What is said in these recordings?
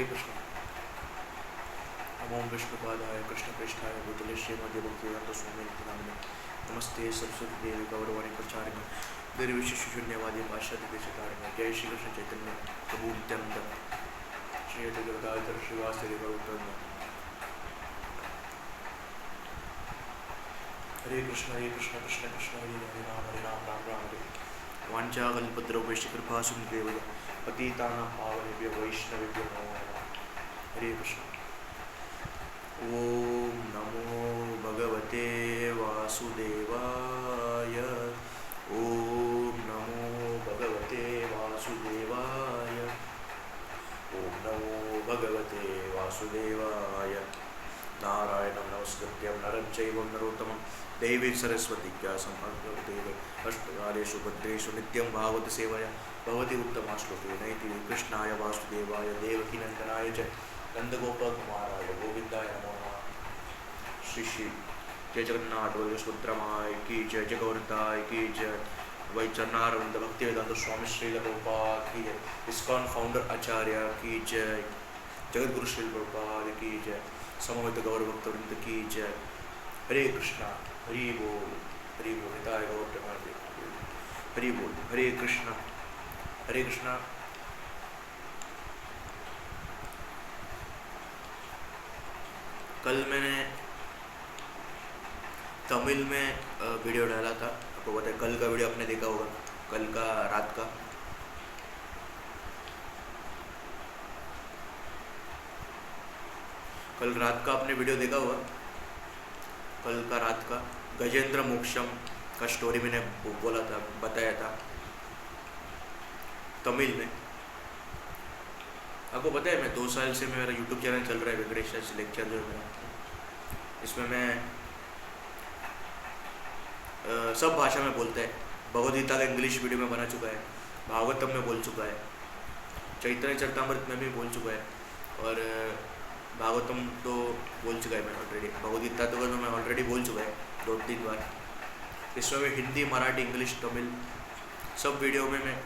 हरे कृष्ण। ओम विष्णुपादाय कृष्णप्रेष्ठाय भूतले श्रीमद् भक्तिवेदांत स्वामी नामिने नमस्ते सरस्वती देवी गौरवाणी प्रचारिणे निर्विशेषशून्यवादी पाश्चात्य देशकारिणे। जय श्री कृष्ण चैतन्य प्रभु नित्यानंद श्री अद्वैत श्रीवासदि गौतम। हरे कृष्ण कृष्ण कृष्ण हरे राम राम राम हरे। वाञ्छाकल्पतरुभ्यश्च कृपा सिन्धुभ्यो पतितानां पावनेभ्यो वैष्णवेभ्यो नमो नमः। हरे कृष्ण। ओम नमो भगवते वासुदेवाय। ओम नमो भगवते वासुदेवाय। ओम नमो भगवते वासुदेवाय। नारायणं नमस्कृत्य नरं चैव नरोत्तमं देवीं सरस्वती सम्मानदेव अष्टकालेषु भद्रेषु नित्यं भागवत सेवया भवति उत्तमा श्लोके नैति कृष्णाय वासुदेवाय देवकीनन्दनाय च नंदगोपकुमाराय गोविंदाय नमो नमः। श्री श्री जय जगन्नाथ बलदेव सुभद्रमाय की जय, जय गौरताय की जय, वही चरणारविंद भक्तिवेदांत स्वामी श्री प्रभुपाद की जय, इस्कॉन फाउंडर आचार्य की जय, जगत गुरु श्री प्रभुपाद की जय, समवेत गौर भक्तवृंद की जय। हरे कृष्णा हरि बोल हिताय गौर प्रेमानंद हरि बोल। हरे कृष्णा हरे कृष्णा। कल मैंने तमिल में वीडियो डाला था, आपको पता है। कल का वीडियो आपने देखा होगा, कल का रात का। कल रात का आपने वीडियो देखा होगा, कल का रात का गजेंद्र मोक्षम का स्टोरी मैंने बोला था, बताया था तमिल में। आपको पता है मैं 2 साल से मेरा यूट्यूब चैनल चल रहा है वेंकटेश लेक्चर जो है मेरा। इसमें मैं सब भाषा में बोलते हैं। भगवद गीता का इंग्लिश वीडियो में बना चुका है, भागवतम में बोल चुका है, चैतन्य चरितामृत में भी बोल चुका है, और भागवतम तो बोल चुका है मैं ऑलरेडी। भगवद गीता तो मैं ऑलरेडी बोल चुका है 2-3 बार। इसमें मैं हिंदी मराठी इंग्लिश तमिल सब वीडियो में मैं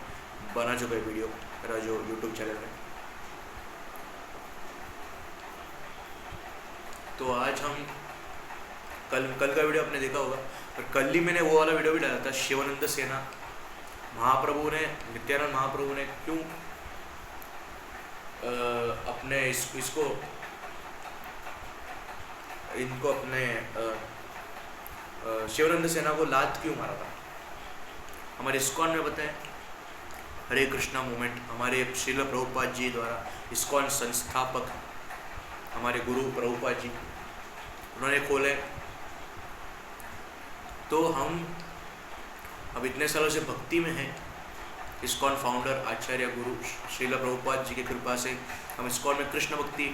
बना चुका है वीडियो मेरा जो यूट्यूब चैनल में। तो आज हम कल का वीडियो आपने देखा होगा, और कल ही मैंने वो वाला वीडियो भी डाला था। शिवानंद सेना महाप्रभु ने, नित्यानंद महाप्रभु ने क्यों अपने इसको इनको अपने शिवानंद सेना को लात क्यों मारा था। हमारे इस्कॉन में बताए, हरे कृष्णा मूवमेंट हमारे श्रील प्रभुपाद जी द्वारा, इस्कॉन संस्थापक हमारे गुरु प्रभुपाद जी उन्होंने खोले। तो हम अब इतने सालों से भक्ति में हैं। इस्कॉन फाउंडर आचार्य गुरु श्रील प्रभुपाद जी की कृपा से हम इस्कॉन में कृष्ण भक्ति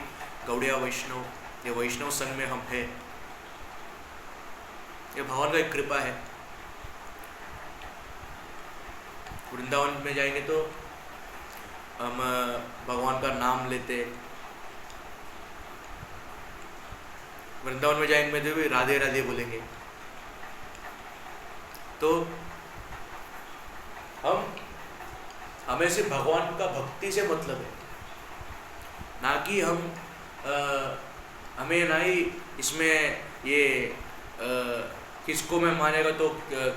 गौड़िया वैष्णव, ये वैष्णव संघ में हम हैं। ये भगवान का एक कृपा है। वृंदावन में जाएंगे तो हम भगवान का नाम लेते, वृंदावन में जाएंगे तो भी राधे राधे बोलेंगे। तो हमें सिर्फ भगवान का भक्ति से मतलब है, ना कि हमें ना ही इसमें ये किसको मैं मानेगा तो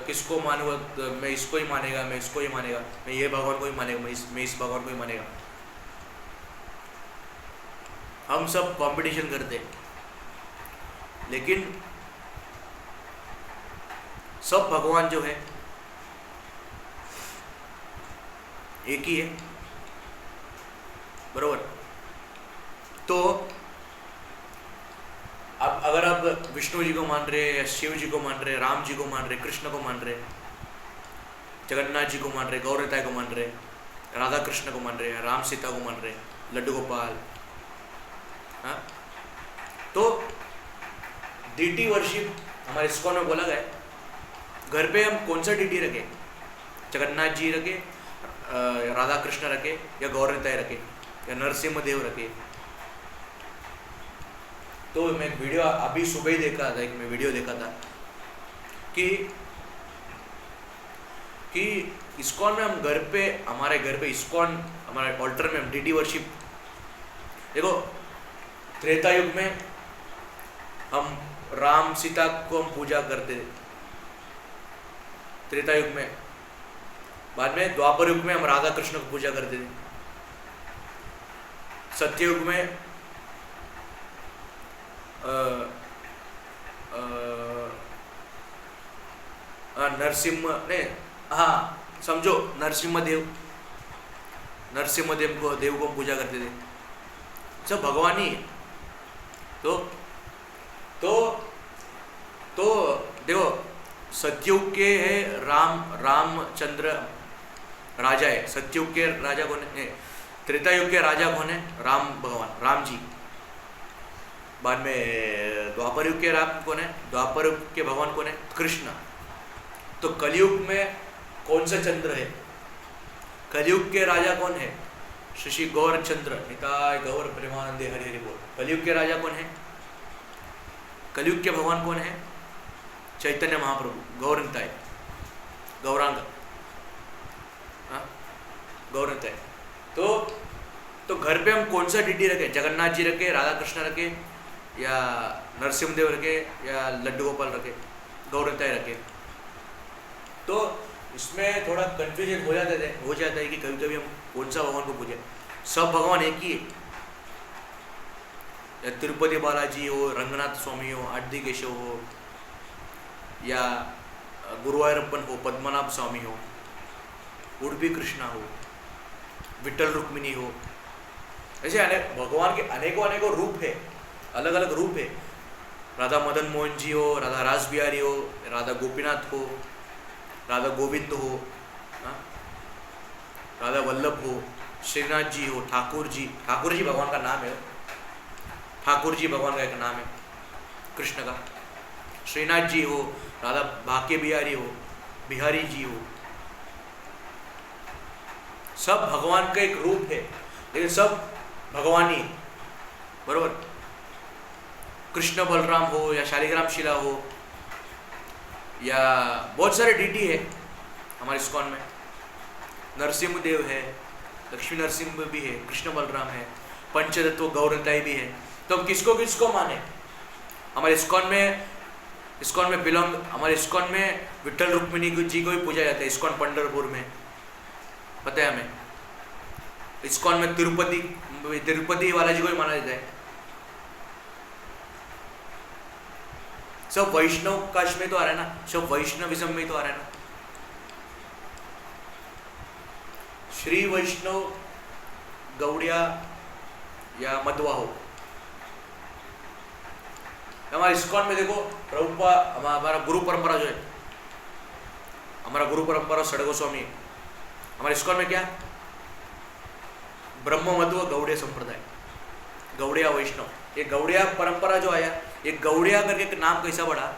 किसको मानूंगा, तो मैं इसको ही मानेगा, मैं इसको ही मानेगा, मैं ये भगवान को ही मानेगा, मैं इस भगवान को ही मानेगा। हम सब कंपटीशन करते हैं, लेकिन सब भगवान जो है एक ही है, बरोबर। तो अब अगर आप विष्णु जी को मान रहे, या शिव जी को मान रहे, राम जी को मान रहे, कृष्ण को मान रहे, जगन्नाथ जी को मान रहे, गौरताय को मान रहे, राधा कृष्ण को मान रहे, राम सीता को मान रहे, लड्डू गोपाल, हाँ, तो डीटी वर्शिप हमारे इस्कॉन में बोला गया। घर पे हम कौन सा डीटी रखें, जगन्नाथ जी रखे, राधा कृष्ण रखे, या गौरताय रखे, या नरसिम्हा देव रखे। तो मैं एक वीडियो अभी सुबह ही देखा था, मैं वीडियो देखा था कि इस्कॉन में हम घर पे, हमारे घर पे इस्कॉन, हमारे ऑल्टर में हम डीटी वर्शिप देखो त्रेता युग में हम राम सीता को हम पूजा करते थे, त्रेता युग में। बाद में द्वापर युग में हम राधा कृष्ण को पूजा करते थे। सत्ययुग में नरसिम्हा ने, हाँ समझो नरसिम्हा देव को पूजा करते थे। सब भगवान ही है। तो देखो सतयुग के है रामचंद्र राजा है। सतयुग के राजा कौन है? त्रेता युग के राजा कौन है? राम भगवान, राम जी। बाद में द्वापर युग के राम कौन है? द्वापर युग के भगवान कौन है? कृष्ण। तो कलयुग में कौन सा चंद्र है? कलयुग के राजा कौन है? श्री गौर चंद्र निताय गौर प्रेमानंदे हरि हरि बोल। कलयुग के राजा कौन है? कलयुग के भगवान कौन है? चैतन्य महाप्रभु, गौर निताय, गौरांग, गौर निताय। तो घर पे हम कौन सा डिटी रखे? जगन्नाथ जी रखे, राधा कृष्ण रखे, या नरसिंहदेव रखे, या लड्डू गोपाल रखे, गौर निताय रखे? तो इसमें थोड़ा कंफ्यूजन हो जाता है कि कभी कभी हम कौन सा भगवान को पूजे। सब भगवान एक ही है। या तिरुपति बालाजी हो, रंगनाथ स्वामी हो, आदि केशव हो, या गुरुवायूरप्पन हो, पद्मनाभ स्वामी हो, उडुपी कृष्णा हो, विठल रुक्मिणी हो, ऐसे अनेक भगवान के अनेकों रूप है, अलग अलग रूप है। राधा मदन मोहन जी हो, राधा रास बिहारी हो, राधा गोपीनाथ हो, राधा गोविंद हो, राधा वल्लभ हो, श्रीनाथ जी हो, ठाकुर जी भगवान का नाम है। ठाकुर जी भगवान का एक नाम है कृष्ण का। श्रीनाथ जी हो, राधा भाग्य बिहारी हो, बिहारी जी हो, सब भगवान का एक रूप है, लेकिन सब भगवान ही, बरोबर। कृष्ण बलराम हो, या शालिग्राम शिला हो, या बहुत सारे डीटी है हमारे इस्कॉन में। नरसिंह देव है, लक्ष्मी नरसिंह भी है, कृष्ण बलराम है, पंचतत्व गौरताई भी है। तो हम किसको माने? हमारे इस्कॉन में बिलोंग, हमारे इस्कॉन में विठल रुक्मिणी जी को भी पूजा जाता है। इस्कॉन पंढरपुर में, पता है हमें। इस्कॉन में तिरुपति बालाजी को भी माना जाता है। सब वैष्णव काश में तो आ रहा है ना, सब वैष्णविज्म में तो आ रहा है ना। श्री वैष्णव गौड़िया या मध्वा हो। हमारे इस्कॉन में देखो प्रभुपा, हमारा गुरु परंपरा जो है, हमारा गुरु परंपरा षड गोस्वामी। हमारे इस्कॉन में क्या? ब्रह्म मध्व गौड़िया संप्रदाय, गौड़िया वैष्णव। ये गौड़िया परंपरा जो आया, ये गौड़िया करके एक नाम कैसा पड़ा?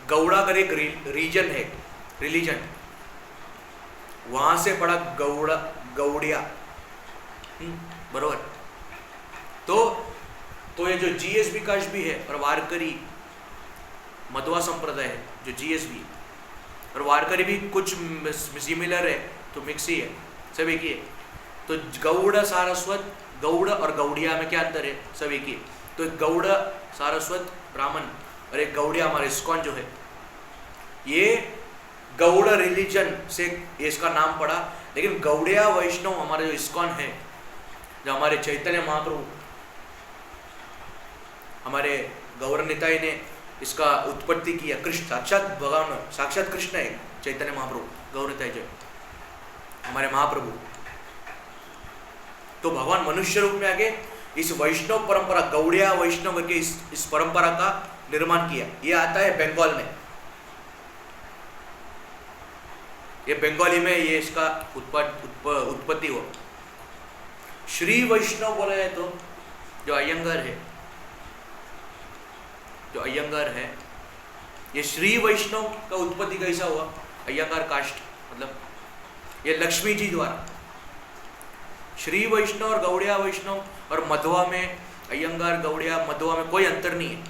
गौड़ा करके एक रीजन है, रिलीजन, वहां से पड़ा गौड़िया, बरोबर। तो ये जो जीएसबी काश भी है और वारकरी मध्वा संप्रदाय है, जो जीएसबी और वारकरी भी कुछ सिमिलर है, तो मिक्स ही है, सब एक ही है। तो गौड़ सारस्वत, गौड़ और गौड़िया में क्या अंतर है? सब एक ही है। तो गौड़ सारस्वत ब्राह्मण और एक गौड़िया हमारे इस्कॉन जो है, ये गौड़ रिलीजन से इसका नाम पड़ा। लेकिन गौड़िया वैष्णव हमारे जो इस्कॉन है, जो हमारे चैतन्य महाप्रभु, हमारे गौर निताई ने इसका उत्पत्ति किया। कृष्ण साक्षात भगवान, साक्षात कृष्ण है चैतन्य महाप्रभु, गौर निताई जो हमारे महाप्रभु। तो भगवान मनुष्य रूप में आके इस वैष्णव परंपरा, गौड़िया वैष्णव करके इस परंपरा का निर्माण किया। ये आता है बंगाल में, ये बंगाली में ये इसका उत्पत्ति हुआ। श्री वैष्णव बोला जाए तो जो अयंगार है, ये श्री वैष्णव का उत्पत्ति कैसा हुआ? अयंगार कास्ट, मतलब ये लक्ष्मी जी द्वारा। श्री वैष्णव और गौड़िया वैष्णव और मध्वा में, अयंगार गौड़िया मध्वा में कोई अंतर नहीं है।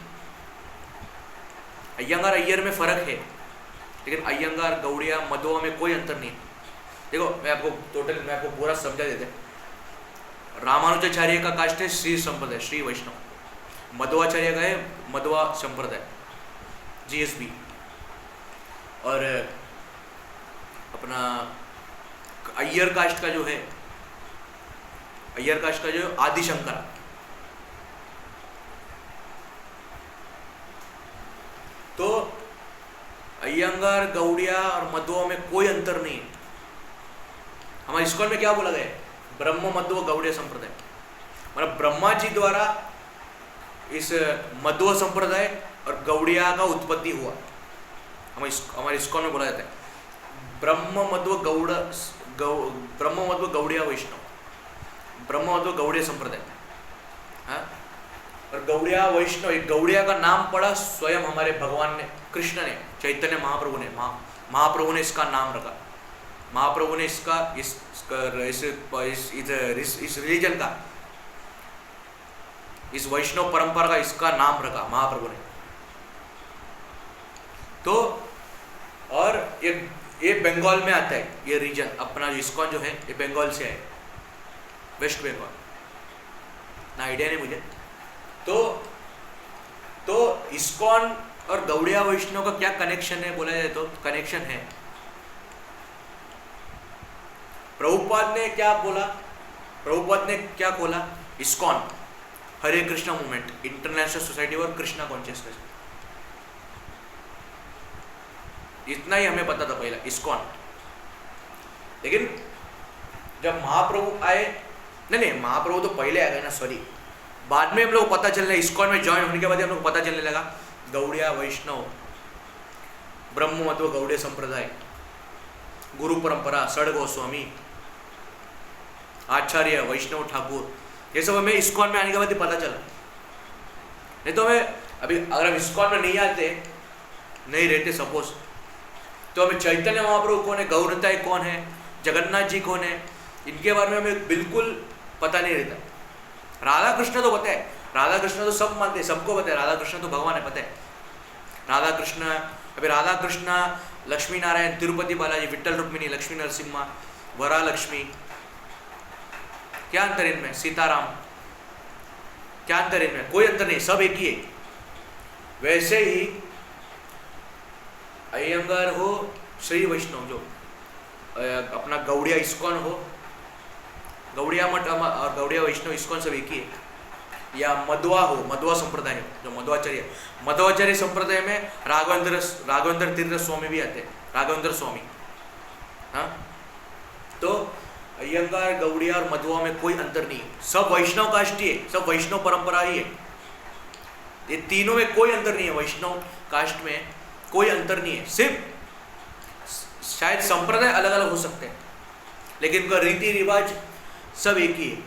अयंगार अय्यर में फर्क है, लेकिन अयंगार गौड़िया मध्वा में कोई अंतर नहीं है। देखो मैं आपको पूरा समझा देते। रामानुजाचार्य का कास्ट है श्री संप्रदाय, श्री वैष्णव। मध्वाचार्य का है मध्वा संप्रदाय, जीएसबी। और अपना अय्यर कास्ट का जो है, अय्यर कास्ट का जो आदिशंकरा। तो अय्यंगार, गौड़िया और मध्वा में कोई अंतर नहीं है। हमारे इस्कॉन में क्या बोला गया है? ब्रह्म मध्व गौड़ीय संप्रदाय, मतलब ब्रह्मा जी द्वारा इस मध्व संप्रदाय और गौड़िया का उत्पत्ति हुआ। हमारे इस्कॉन में बोला जाता है ब्रह्म मध्व गौड़िया वैष्णव, ब्रह्म मध्व गौड़ीय संप्रदाय। हाँ, और गौड़िया वैष्णव, एक गौड़िया का नाम पड़ा स्वयं हमारे भगवान ने, कृष्ण ने, चैतन्य महाप्रभु ने, महाप्रभु ने इसका नाम रखा। महाप्रभु ने इसका इस रिलीजन का, इस वैष्णव परंपरा का इसका नाम रखा महाप्रभु ने। तो और ये बंगाल में आता है, ये रीजन अपना जो इस्कॉन जो है ये बंगाल से है, वेस्ट बंगाल, ना आइडिया नहीं मुझे। तो इस्कॉन और गौड़िया वैष्णव का क्या कनेक्शन है बोला जाए तो कनेक्शन है। प्रभुपाद ने क्या बोला? प्रभुपाद ने क्या खोला? इस्कॉन, हरे कृष्णा मूवमेंट, इंटरनेशनल सोसाइटी और कृष्णा कॉन्शियसनेस। इतना ही हमें पता था पहला, इस्कॉन। लेकिन जब महाप्रभु आए, नहीं महाप्रभु तो पहले आ गए ना, सॉरी, बाद में हम लोग पता चलने, इस्कॉन में ज्वाइन होने के बाद हम लोग पता चलने लगा गौड़िया वैष्णव, ब्रह्म मध्व गौड़ीय संप्रदाय, गुरु परंपरा, षड गोस्वामी, आचार्य, वैष्णव ठाकुर, ये सब हमें इस्कॉन में आने के बाद ही पता चला। नहीं तो हमें अभी अगर हम इस्कॉन में नहीं आते, नहीं रहते सपोज, तो हमें चैतन्य महाप्रभु कौन है, गौरताई कौन है, जगन्नाथ जी कौन है, इनके बारे में हमें बिल्कुल पता नहीं रहता। राधा कृष्ण तो पता है, राधा कृष्ण तो सब मानते हैं, सबको पता है, राधा कृष्ण तो भगवान है, पता है राधा कृष्ण। अभी राधा कृष्ण, लक्ष्मी नारायण, तिरुपति बालाजी, विट्ठल रुक्मिणी, लक्ष्मी नरसिम्हा, वरा लक्ष्मी, क्या अंतर इनमें? सीताराम, क्या अंतर इनमें? कोई अंतर नहीं, सब एक ही है। वैसे ही अयंगार हो, श्री वैष्णव जो अपना गौड़िया इस्कॉन हो, गौड़िया मठ और गौड़िया वैष्णव इस्कॉन सब एक ही है। या मध्वा हो, मध्वा संप्रदाय हो, जो मध्वाचार्य संप्रदाय में राघवेंद्र तीर्थ स्वामी भी आते हैं, राघवेंद्र स्वामी। हाँ, तो अयंगार, गौड़िया और मध्वा में कोई अंतर नहीं है, सब वैष्णव कास्ट ही है, सब वैष्णव परंपरा ही है। ये तीनों में कोई अंतर नहीं है, वैष्णव कास्ट में कोई अंतर नहीं है। सिर्फ शायद संप्रदाय अलग अलग हो सकते हैं, लेकिन उनका रीति रिवाज सब एक ही है।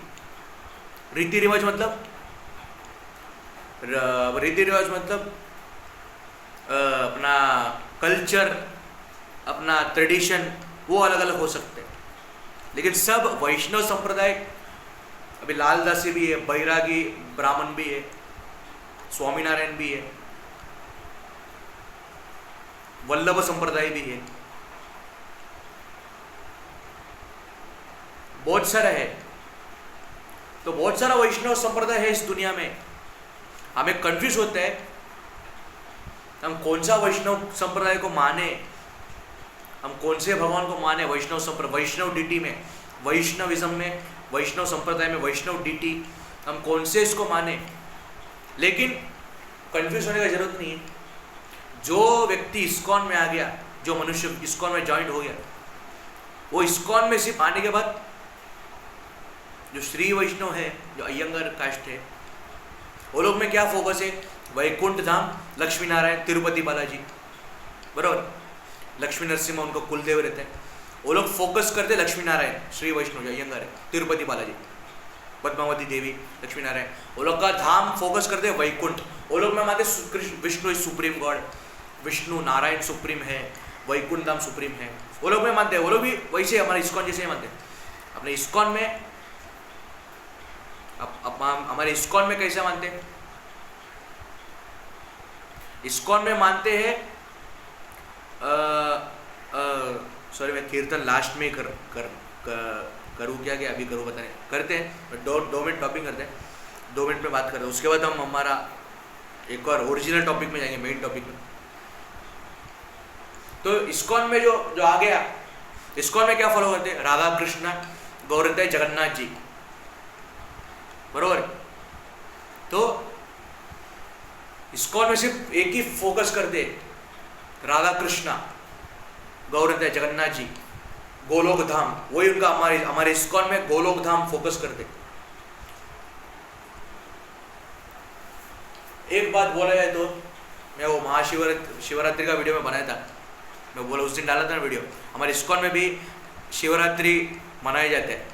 रीति रिवाज मतलब अपना कल्चर, अपना ट्रेडिशन, वो अलग अलग हो सकते हैं, लेकिन सब वैष्णव संप्रदाय। अभी लालदासी भी है, बैरागी ब्राह्मण भी है, स्वामीनारायण भी है, वल्लभ संप्रदाय भी है, बहुत सारा है। तो बहुत सारा वैष्णव संप्रदाय है इस दुनिया में। हमें कंफ्यूज होता है हम कौन सा वैष्णव संप्रदाय को माने, हम कौन से भगवान को माने। वैष्णव डीटी में, वैष्णविज्म में, वैष्णव संप्रदाय में वैष्णव डीटी, हम कौन से इसको माने। लेकिन कंफ्यूज होने की जरूरत नहीं है। जो व्यक्ति इस्कॉन में आ गया, जो मनुष्य इस्कॉन में ज्वाइन हो गया, वो इस्कॉन में सिर्फ आने के बाद जो श्री वैष्णव है, जो अयंगार कास्ट है, वो लोग में क्या फोकस है? वैकुंठ धाम, लक्ष्मी नारायण, तिरुपति बालाजी, बराबर, लक्ष्मी नरसिम्हा उनको कुलदेव रहते हैं। वो लोग फोकस करते लक्ष्मी नारायण, श्री वैष्णव जो अयंगार है, तिरुपति बालाजी, पद्मावती देवी, लक्ष्मी नारायण, वो लोग का धाम फोकस करते वैकुंठ। वो लोग में मानते Vishnu is supreme God, Vishnu Narayan supreme है, वैकुंठ धाम सुप्रीम है, वो लोग में मानते हैं। वो लोग भी वैसे हमारे इस्कॉन जैसे ही मानते हैं। अपने इस्कॉन में हमारे इस्कॉन में कैसे मानते हैं? इस्कॉन में मानते हैं, सॉरी मैं कीर्तन लास्ट में करूँ क्या क्या अभी करूँ पता नहीं, करते हैं 2 मिनट टॉपिक करते हैं, 2 मिनट में बात करते हैं, उसके बाद हम हमारा एक और ओरिजिनल टॉपिक में जाएंगे, मेन टॉपिक में। तो इस्कॉन में जो आ गया, इस्कॉन में क्या फॉलो करते हैं? राधा कृष्ण गौरहृदय जगन्नाथ जी, बरोबर। तो इस्कॉन में सिर्फ एक ही फोकस करते, राधा कृष्णा गौरहृदय जगन्नाथ जी, गोलोक धाम, वही उनका हमारे इस्कॉन में गोलोक धाम फोकस करते। एक बात बोला जाए तो, मैं वो महाशिवरात्रि का वीडियो में बनाया था, मैं बोला उस दिन डाला था ना वीडियो, हमारे इस्कॉन में भी शिवरात्रि मनाए जाते हैं,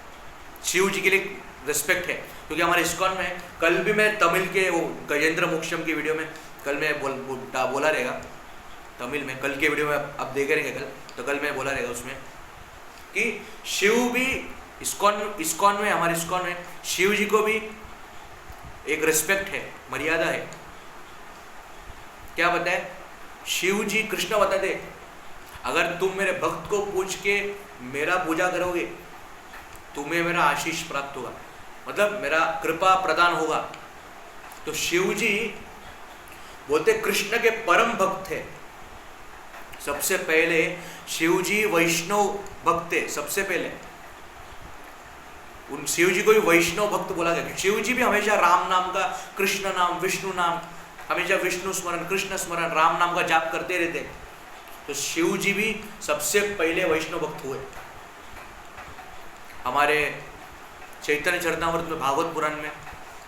शिव जी के लिए रिस्पेक्ट है, क्योंकि हमारे इस्कॉन में कल भी मैं तमिल के वो गजेंद्र मोक्षम की वीडियो में कल मैं बोला रहेगा तमिल में, कल के वीडियो में आप देख रहेंगे कल, तो कल मैं बोला रहेगा उसमें कि शिव भी इस्कॉन में, हमारे इस्कॉन में शिव जी को भी एक रिस्पेक्ट है, मर्यादा है। क्या बताए? शिव जी कृष्ण बताते, अगर तुम मेरे भक्त को पूछ के मेरा पूजा करोगे तुम्हें मेरा आशीष प्राप्त होगा, मतलब मेरा कृपा प्रदान होगा। तो शिव जी बोलते कृष्ण के परम भक्त थे। सबसे पहले शिव जी वैष्णव भक्त थे, सबसे पहले उन शिव जी को भी वैष्णव भक्त बोला गया। शिव जी भी हमेशा राम नाम का, कृष्ण नाम, विष्णु नाम, हमेशा विष्णु स्मरण, कृष्ण स्मरण, राम नाम का जाप करते रहते। तो शिव जी भी सबसे पहले वैष्णव भक्त हुए। हमारे चैतन्य चरितामृत में, भागवत पुराण में,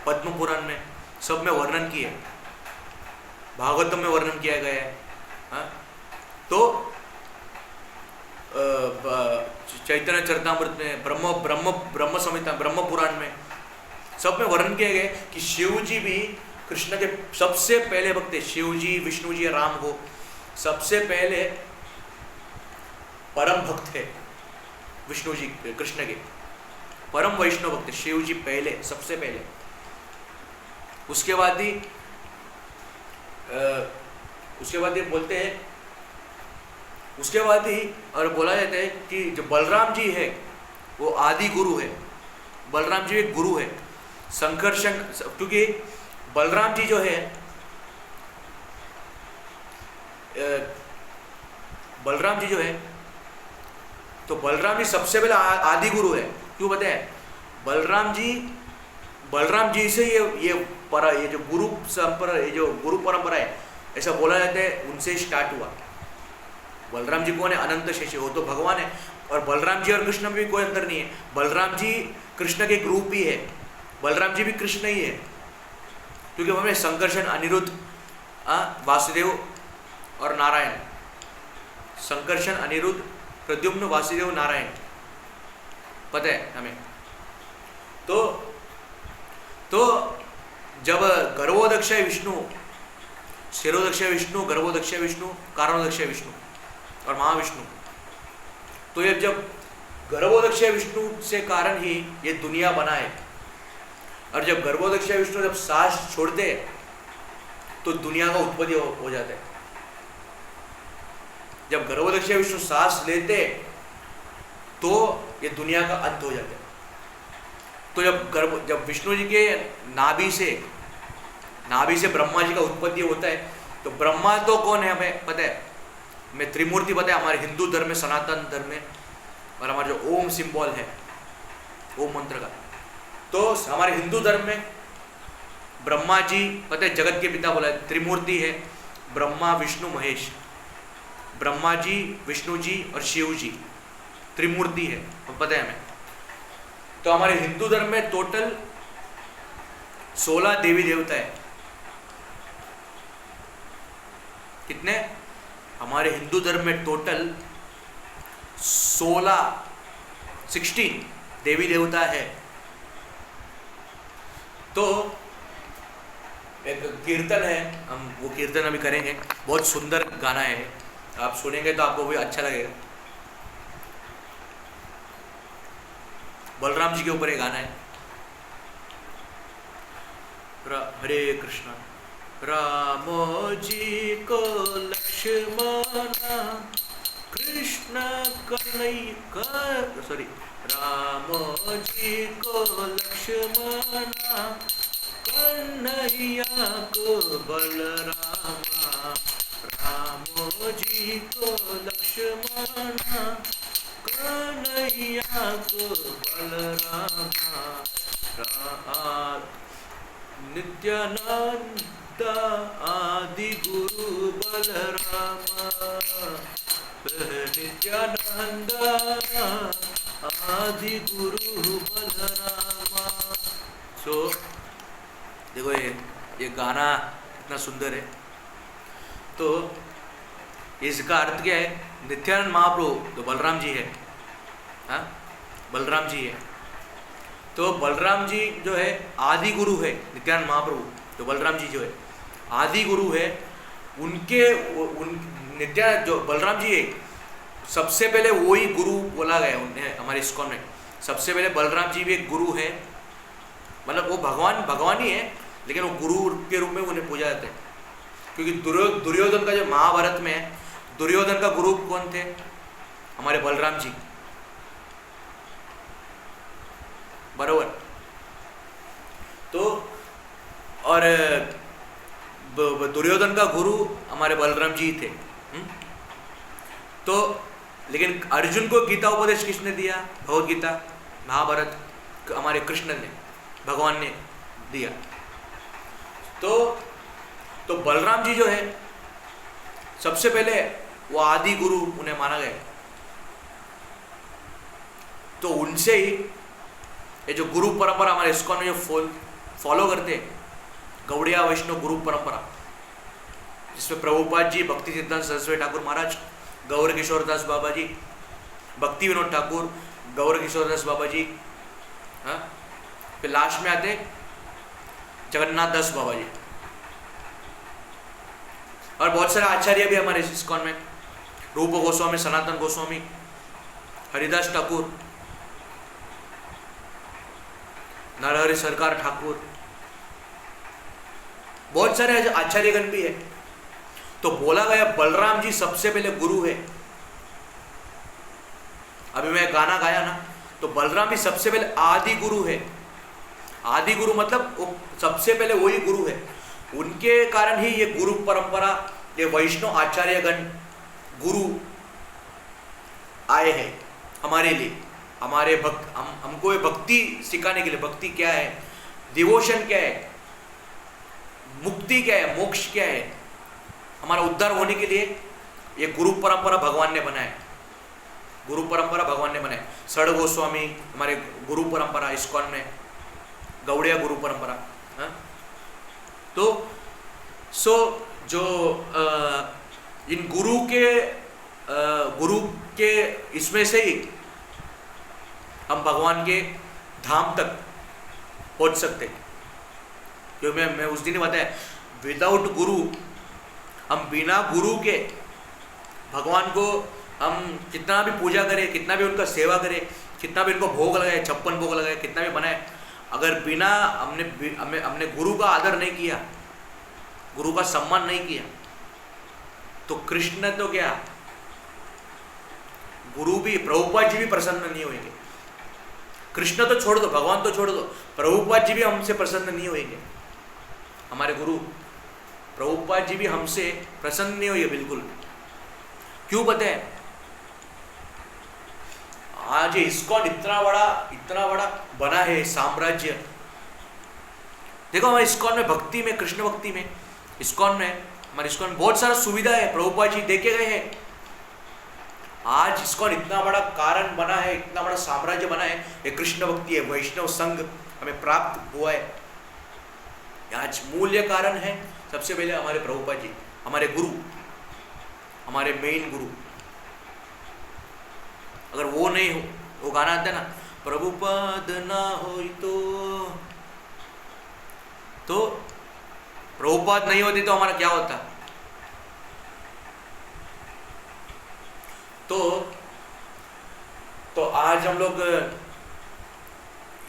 पद्म पुराण में, सब में वर्णन किए, भागवतम में वर्णन किया गया है। हाँ? तो चैतन्य चरितामृत में, ब्रह्म संहिता, ब्रह्म पुराण में, सब में वर्णन किया गया कि शिव जी भी कृष्ण के सबसे पहले भक्त थे। शिव जी, विष्णु जी, राम हो, सबसे पहले परम भक्त थे विष्णु जी, कृष्ण के परम वैष्णव भक्त शिव जी पहले, सबसे पहले। उसके बाद ही बोलते हैं, उसके बाद ही और बोला जाता है कि जो बलराम जी है वो आदि गुरु है। बलराम जी एक गुरु है, संकर्षण, क्योंकि बलराम जी जो है, बलराम जी जो है, तो बलराम जी सबसे पहले आदि गुरु है। क्यों बताए? बलराम जी से ये जो गुरु परंपरा है, ऐसा बोला जाता है, उनसे स्टार्ट हुआ। बलराम जी कौन है? अनंत शेषी, वो तो भगवान है। और बलराम जी और कृष्ण में भी कोई अंतर नहीं है, बलराम जी कृष्ण के ग्रुप ही है, बलराम जी भी कृष्ण ही है। क्योंकि हमें संकर्षण, अनिरुद्ध, वासुदेव और नारायण, संकर्षण, अनिरुद्ध, प्रद्युम्न, वासुदेव, नारायण पता है हमें। तो जब गर्भोदक्ष विष्णु, शिरोदक्ष विष्णु, गर्भोदक्ष विष्णु, कारणोदक्ष विष्णु और महाविष्णु, तो ये जब गर्भोदक्ष विष्णु से कारण ही ये दुनिया बना है। और जब गर्भोदक्ष विष्णु जब सांस छोड़ते तो दुनिया का उत्पत्ति हो जाता है। जब गर्भोदक्ष विष्णु सांस लेते तो ये दुनिया का अंत हो जाता है। तो जब विष्णु जी के नाभि से ब्रह्मा जी का उत्पत्ति होता है, तो ब्रह्मा तो कौन है हमें पता है, हमें त्रिमूर्ति पता है हमारे हिंदू धर्म में, सनातन धर्म में, और हमारा जो ओम सिंबल है, ओम मंत्र का, तो हमारे हिंदू धर्म में ब्रह्मा जी पता है जगत के पिता बोला है, त्रिमूर्ति है, ब्रह्मा, विष्णु, महेश। ब्रह्मा जी, विष्णु जी और शिव जी त्रिमूर्ति है, पता है हमें। तो हमारे हिंदू धर्म में टोटल 16 देवी देवता है। कितने? हमारे हिंदू धर्म में टोटल 16 देवी देवता है। तो एक कीर्तन है, हम वो कीर्तन अभी करेंगे, बहुत सुंदर गाना है, आप सुनेंगे तो आपको भी अच्छा लगेगा। बलराम जी के ऊपर एक गाना है, हरे कृष्णा। राम जी को लक्ष्मण कृष्ण कृष्ण कन्हैया सॉरी राम जी को लक्ष्मणा कन्हैया को बलरामा राम जी को लक्ष्मणा कन्हैया को बलरामा नित्यानंद आदि गुरु बलरामा नित्यानंद आदि गुरु बलरामा। सो देखो ये गाना इतना सुंदर है। तो इसका अर्थ क्या है? नित्यानंद महाप्रभु तो बलराम जी है, हाँ बलराम जी है। तो बलराम जी जो है आदि गुरु है, नित्यानंद महाप्रभु तो बलराम जी जो है आदि गुरु है। उनके नित्या जो बलराम जी है सबसे पहले वही गुरु बोला गया उन्हें हमारे इस्कॉन में। सबसे पहले बलराम जी भी एक गुरु है, मतलब वो भगवान ही है, लेकिन वो गुरु के रूप में उन्हें पूजा जाते हैं। क्योंकि दुर्योधन का जो महाभारत में है, दुर्योधन का गुरु कौन थे? हमारे बलराम जी, बरोबर। तो और दुर्योधन का गुरु हमारे बलराम जी थे। तो लेकिन अर्जुन को गीता उपदेश किसने दिया? भगवद गीता महाभारत हमारे कृष्ण ने, भगवान ने दिया। तो बलराम जी जो है सबसे पहले वो आदि गुरु उन्हें माना गया। तो उनसे ही ये जो गुरु परंपरा हमारे इस्कॉन में जो फॉलो करते हैं, गौड़िया वैष्णव गुरु परंपरा, जिसमें प्रभुपाद जी, भक्ति सिद्धांत सरस्वती ठाकुर महाराज, गौर किशोर दास बाबा जी, भक्ति विनोद ठाकुर, गौर किशोर दास बाबा जी, हाँ फिर लास्ट में आते जगन्नाथ दास बाबा जी, और बहुत सारे आचार्य भी हमारे इस्कॉन में, रूप गोस्वामी, सनातन गोस्वामी, हरिदास ठाकुर, नरहरि सरकार ठाकुर, बहुत सारे आचार्यगण भी है। तो बोला गया बलराम जी सबसे पहले गुरु है। अभी मैं गाना गाया ना, तो बलराम जी सबसे पहले आदि गुरु है। आदि गुरु मतलब वो सबसे पहले वही गुरु है। उनके कारण ही ये गुरु परंपरा, ये वैष्णव आचार्यगण गुरु आए हैं हमारे लिए, हमारे हमको ये भक्ति सिखाने के लिए। भक्ति क्या है, डिवोशन क्या है, मुक्ति क्या है, मोक्ष क्या है, हमारा उद्धार होने के लिए ये गुरु परंपरा भगवान ने बनाए। गुरु परंपरा भगवान ने बनाए। सड़ गोस्वामी हमारे गुरु परंपरा इस्कॉन में, गौड़िया गुरु परंपरा, हाँ? तो जो इन गुरु के इसमें से ही हम भगवान के धाम तक पहुंच सकते। क्योंकि मैं उस दिन ही बताया, विदाउट गुरु, हम बिना गुरु के भगवान को हम कितना भी पूजा करें, कितना भी उनका सेवा करें, कितना भी उनको भोग लगाए, 56 भोग लगाए, कितना भी बनाए, अगर बिना हमने गुरु का आदर नहीं किया, गुरु का सम्मान नहीं किया, तो कृष्ण तो क्या, गुरु भी, प्रभुपाद जी भी प्रसन्न नहीं होंगे। कृष्ण तो छोड़ दो, भगवान तो छोड़ दो, प्रभुपाद जी भी हमसे प्रसन्न नहीं होंगे। हमारे गुरु प्रभुपाद जी भी हमसे प्रसन्न नहीं होंगे बिल्कुल। क्यों पता है? आज इस्कॉन इतना बड़ा बना है साम्राज्य। देखो हमारे इस्कॉन में भक्ति में, कृष्ण भक्ति में, इस्कॉन में, हमारे इस्कॉन में बहुत सारा सुविधा है, प्रभुपाद जी देखे गए हैं। आज इस्कॉन इतना बड़ा कारण बना है, इतना बड़ा साम्राज्य बना है, ये कृष्ण भक्ति है, वैष्णव संघ हमें प्राप्त हुआ है। आज मूल्य कारण है सबसे पहले हमारे प्रभुपाद जी, हमारे गुरु, हमारे मेन गुरु। अगर वो नहीं हो, वो गाना आता है ना, प्रभुपाद ना हो तो प्रभुपाद नहीं होती तो हमारा क्या होता? तो आज हम लोग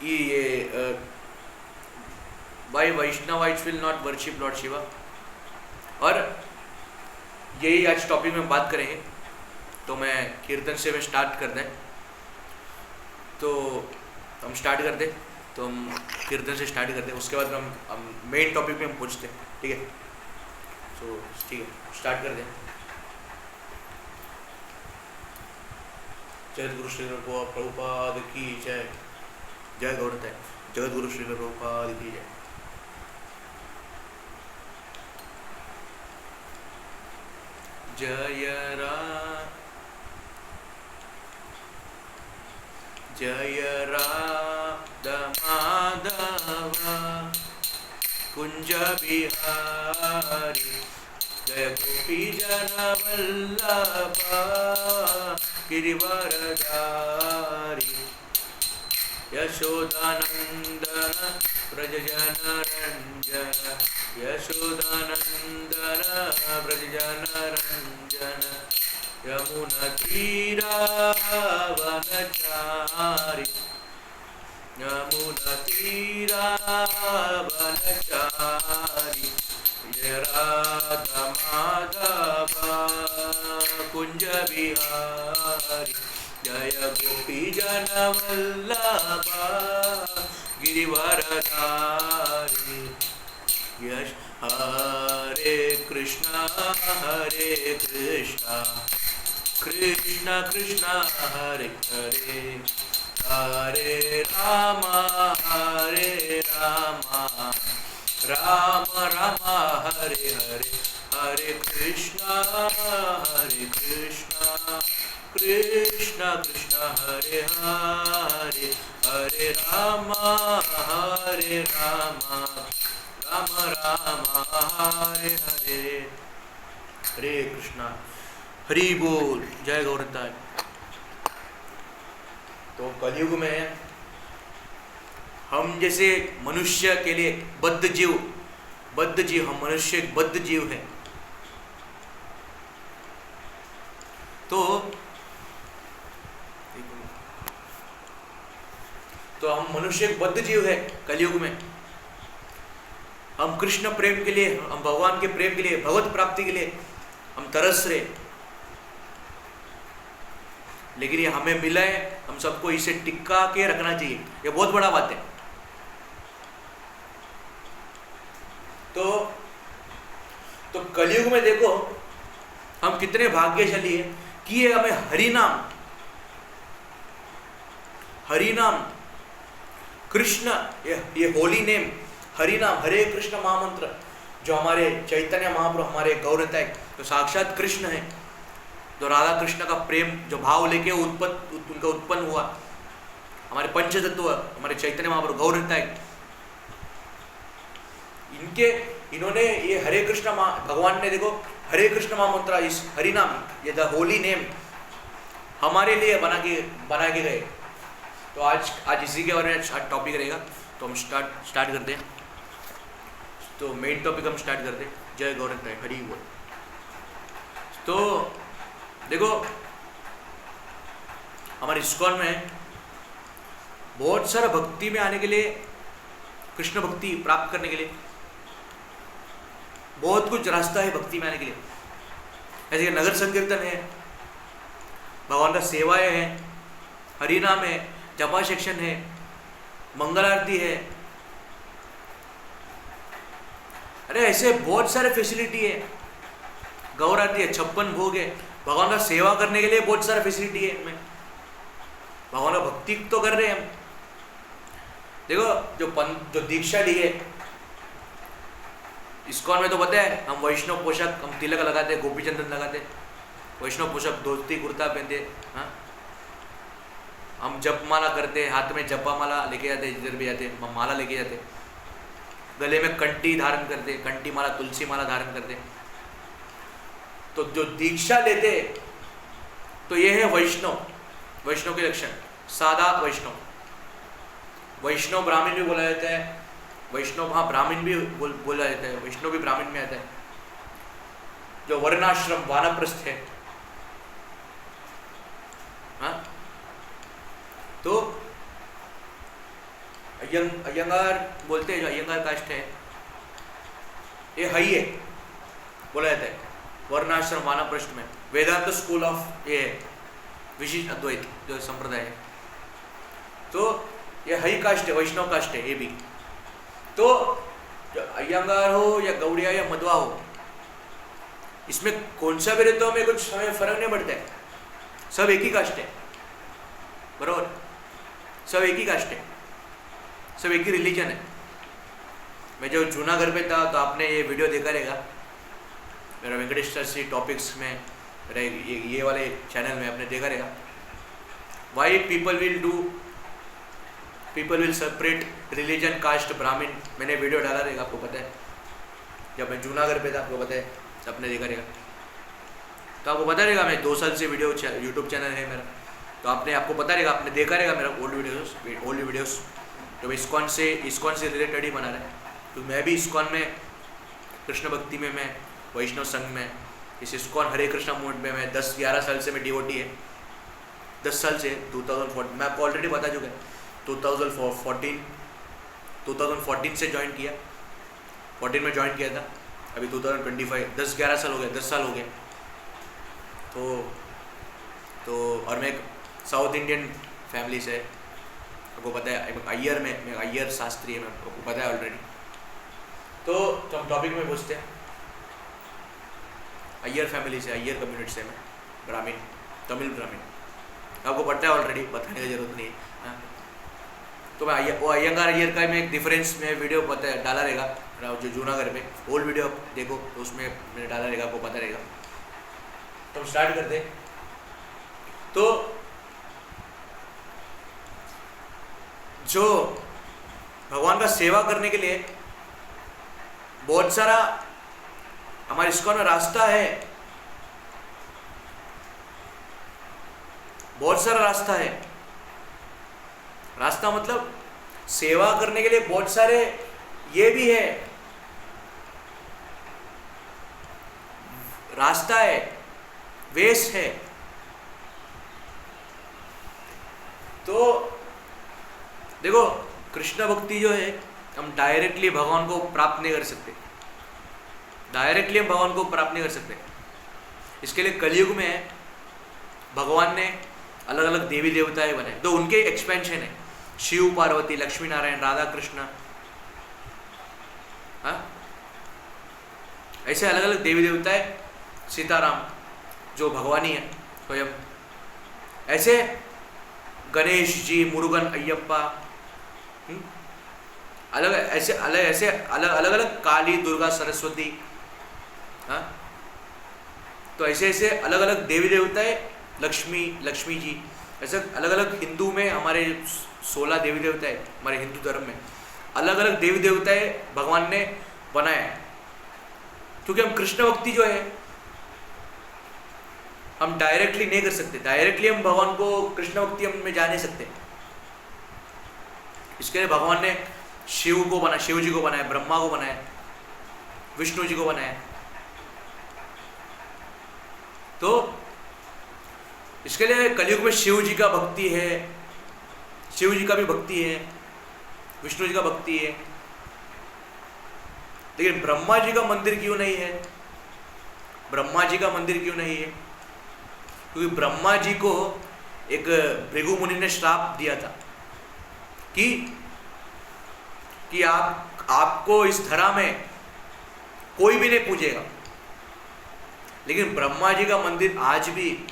ये why Vaishnavites will not worship lord Shiva, और यही आज टॉपिक में बात करेंगे। तो मैं कीर्तन से मैं स्टार्ट कर दें, तो हम स्टार्ट कर दें, तो हम कीर्तन से स्टार्ट करते हैं, उसके बाद हम मेन टॉपिक पे हम पहुँचते हैं, ठीक है। सो ठीक है, स्टार्ट कर दें। जगत गुरु श्री प्रभुपाद की जय। जय गौरत है। जगत गुरु श्री प्रभुपाद की जय। जय राधा माधव कुंज बिहारी, जय गोपी जन वल्लभ गिरिवरधारी, यशोदानंदन व्रज जन रंजन, यशोदानंदन व्रज जन रंजन, यमुना तीरा वनचारी, यमुना तीरा वनचारी, जय राधा माधव कुंज बिहारी, जय गोपी जन वल्लभ गिरिवरधारी, यश हरे कृष्णा कृष्ण कृष्ण हरे हरे, हरे राम राम राम हरे हरे, हरे कृष्णा कृष्ण कृष्ण हरे हरे, हरे राम राम राम हरे हरे, हरे कृष्णा। हरि बोल। जय गौरता। तो कलयुग में हम जैसे मनुष्य के लिए बद्ध जीव, हम मनुष्य एक बद्ध जीव है। तो हम मनुष्य एक बद्ध जीव है कलयुग में। हम कृष्ण प्रेम के लिए, हम भगवान के प्रेम के लिए, भगवत प्राप्ति के लिए हम तरस रहे, लेकिन ये हमें मिला है, हम सबको इसे टिका के रखना चाहिए। ये बहुत बड़ा बात है। तो कलयुग में देखो हम कितने भाग्यशाली हैं कि ये हमें हरि नाम कृष्ण, ये होली नेम हरि नाम, हरे कृष्ण महामंत्र, जो हमारे चैतन्य महाप्रभु, हमारे गौरताय तो साक्षात कृष्ण है, जो राधा कृष्ण का प्रेम जो भाव लेके उनका उत्पन्न हुआ, हमारे पंचतत्व, हमारे चैतन्य महाप्रभु गौरताय, इन्होंने ये हरे कृष्ण भगवान ने देखो हरे कृष्ण महामंत्र, इस हरि नाम, ये द होली नेम हमारे लिए बना के गए। तो आज इसी के बारे में टॉपिक रहेगा। तो हम स्टार्ट करते हैं। तो मेन टॉपिक हम स्टार्ट करते हैं। जय गौरताय। हरि बोल। तो देखो हमारे इस्कॉन में बहुत सारा भक्ति में आने के लिए, कृष्ण भक्ति प्राप्त करने के लिए बहुत कुछ रास्ता है भक्ति में आने के लिए। ऐसे कि नगर संकीर्तन है, भगवान का सेवाएं है, हरिनाम है, जपा सेक्शन है, मंगल आरती है, अरे ऐसे बहुत सारे फैसिलिटी है, गौर आरती है, 56 भोग है, भगवान का सेवा करने के लिए बहुत सारा फैसिलिटी है। हमें भगवान का भक्ति तो कर रहे हैं हम। देखो जो दीक्षा ली है इस्कॉन में, तो पता है हम वैष्णव पोशाक, हम तिलक लगाते, गोपी चंदन लगाते, वैष्णव पोशाक, धोती कुर्ता पहनते, हाँ, हम जपमाला करते, हाथ में जपा माला लेके जाते, जिधर भी जाते माला लेके जाते, गले में कंठी धारण करते, कंठी माला, तुलसी माला धारण करते। तो जो दीक्षा लेते तो ये है वैष्णव के लक्षण। सादा वैष्णव ब्राह्मण भी बोला जाता है, वैष्णव, हाँ, ब्राह्मण भी बोला जाता है, वैष्णव भी ब्राह्मण में आता है। जो वर्णाश्रम वानप्रस्थ है, हाँ, तो अयंगार बोलते हैं, जो अयंगार कास्ट है, ये हई है बोला जाता है वर्णाश्रम वानप्रस्थ में। वेदांत स्कूल ऑफ ये विशिष्ट अद्वैत जो संप्रदाय है, तो ये हाई कास्ट है, वैष्णव कास्ट है ये भी। तो अयंगार हो या गौड़िया या मध्वा हो, इसमें कौन सा भी रहता हो हमें कुछ हमें फर्क नहीं पड़ता है, सब एक ही कास्ट है, बरोबर, सब एक ही कास्ट है, सब एक ही रिलीजन है। मैं जो जूनागढ़ पे था तो आपने ये वीडियो देखा रहेगा मेरा वेंकटेश सी टॉपिक्स में, मेरा ये वाले चैनल में आपने देखा रहेगा, why people will separate religion caste ब्राह्मण, मैंने वीडियो डाला रहेगा, आपको पता है, जब मैं जूनागढ़ पे था, आपको पता है, आपने देखा रहेगा, तो आपको पता रहेगा, मैं 2 साल से वीडियो यूट्यूब चैनल है मेरा, तो आपको पता रहेगा, आपने देखा रहेगा मेरा ओल्ड वीडियोस जो इस्कॉन से रिलेटेड ही बना रहा है। तो मैं भी इस्कॉन में, कृष्ण भक्ति में, मैं वैष्णव संघ में, इस इस्कॉन हरे कृष्णा मूवमेंट में मैं 10-11 साल से मैं डिवोटी है, 10 साल से 2014, मैं आपको ऑलरेडी बता चुका है, 2014 से ज्वाइन किया, 14 में ज्वाइन किया था, अभी 2025 10-11 साल हो गए, 10 साल हो गए। तो और मैं एक साउथ इंडियन फैमिली से, आपको पता है, मैं अय्यर शास्त्री है, मैं आपको पता है ऑलरेडी। तो हम टॉपिक में पूछते हैं, अय्यर फैमिली से, अय्यर कम्युनिटी से मैं, ब्राह्मण, तमिल ब्राह्मण, आपको पता है ऑलरेडी, बताने की जरूरत नहीं है, हाँ। तो मैं वो अयंगार अय्यर का मैं एक डिफरेंस में वीडियो डाला रहेगा, जो जूनागढ़ में ओल्ड वीडियो देखो तो उसमें मैंने डाला रहेगा, आपको पता रहेगा। तो हम स्टार्ट करते हैं। तो जो भगवान का सेवा करने के लिए बहुत सारा हमारे इस्कॉन में रास्ता है, बहुत सारा रास्ता है। रास्ता मतलब सेवा करने के लिए बहुत सारे ये भी है, रास्ता है, वेश है। तो देखो, कृष्ण भक्ति जो है, हम डायरेक्टली भगवान को प्राप्त नहीं कर सकते, डायरेक्टली हम भगवान को प्राप्त नहीं कर सकते। इसके लिए कलयुग में भगवान ने अलग अलग देवी देवताएं बनाए, तो उनके एक्सपेंशन है, शिव पार्वती, लक्ष्मी नारायण, राधा कृष्ण, हाँ, ऐसे अलग अलग देवी देवताएं, सीताराम जो भगवानी है स्वयं, ऐसे गणेश जी, मुरुगन, अयप्पा, अलग अलग काली, दुर्गा, सरस्वती, हाँ, तो ऐसे अलग अलग देवी देवताएं, लक्ष्मी जी, ऐसे अलग अलग हिंदू में हमारे 16 देवी देवताएं, हमारे हिंदू धर्म में अलग अलग देवी देवताएं भगवान ने बनाया है। क्योंकि हम कृष्ण भक्ति जो है हम डायरेक्टली नहीं कर सकते, डायरेक्टली हम भगवान को, कृष्ण भक्ति हम में जा नहीं सकते। इसके लिए भगवान ने शिव जी को बनाया, ब्रह्मा को बनाया, विष्णु जी को बनाया। तो इसके लिए कलयुग में शिव जी का भक्ति है, शिव जी का भी भक्ति है, विष्णु जी का भक्ति है, लेकिन ब्रह्मा जी का मंदिर क्यों नहीं है? ब्रह्मा जी का मंदिर क्यों नहीं है? क्योंकि ब्रह्मा जी को एक भृगु मुनि ने श्राप दिया था कि आपको इस धरा में कोई भी नहीं पूजेगा। लेकिन ब्रह्मा जी का मंदिर आज भी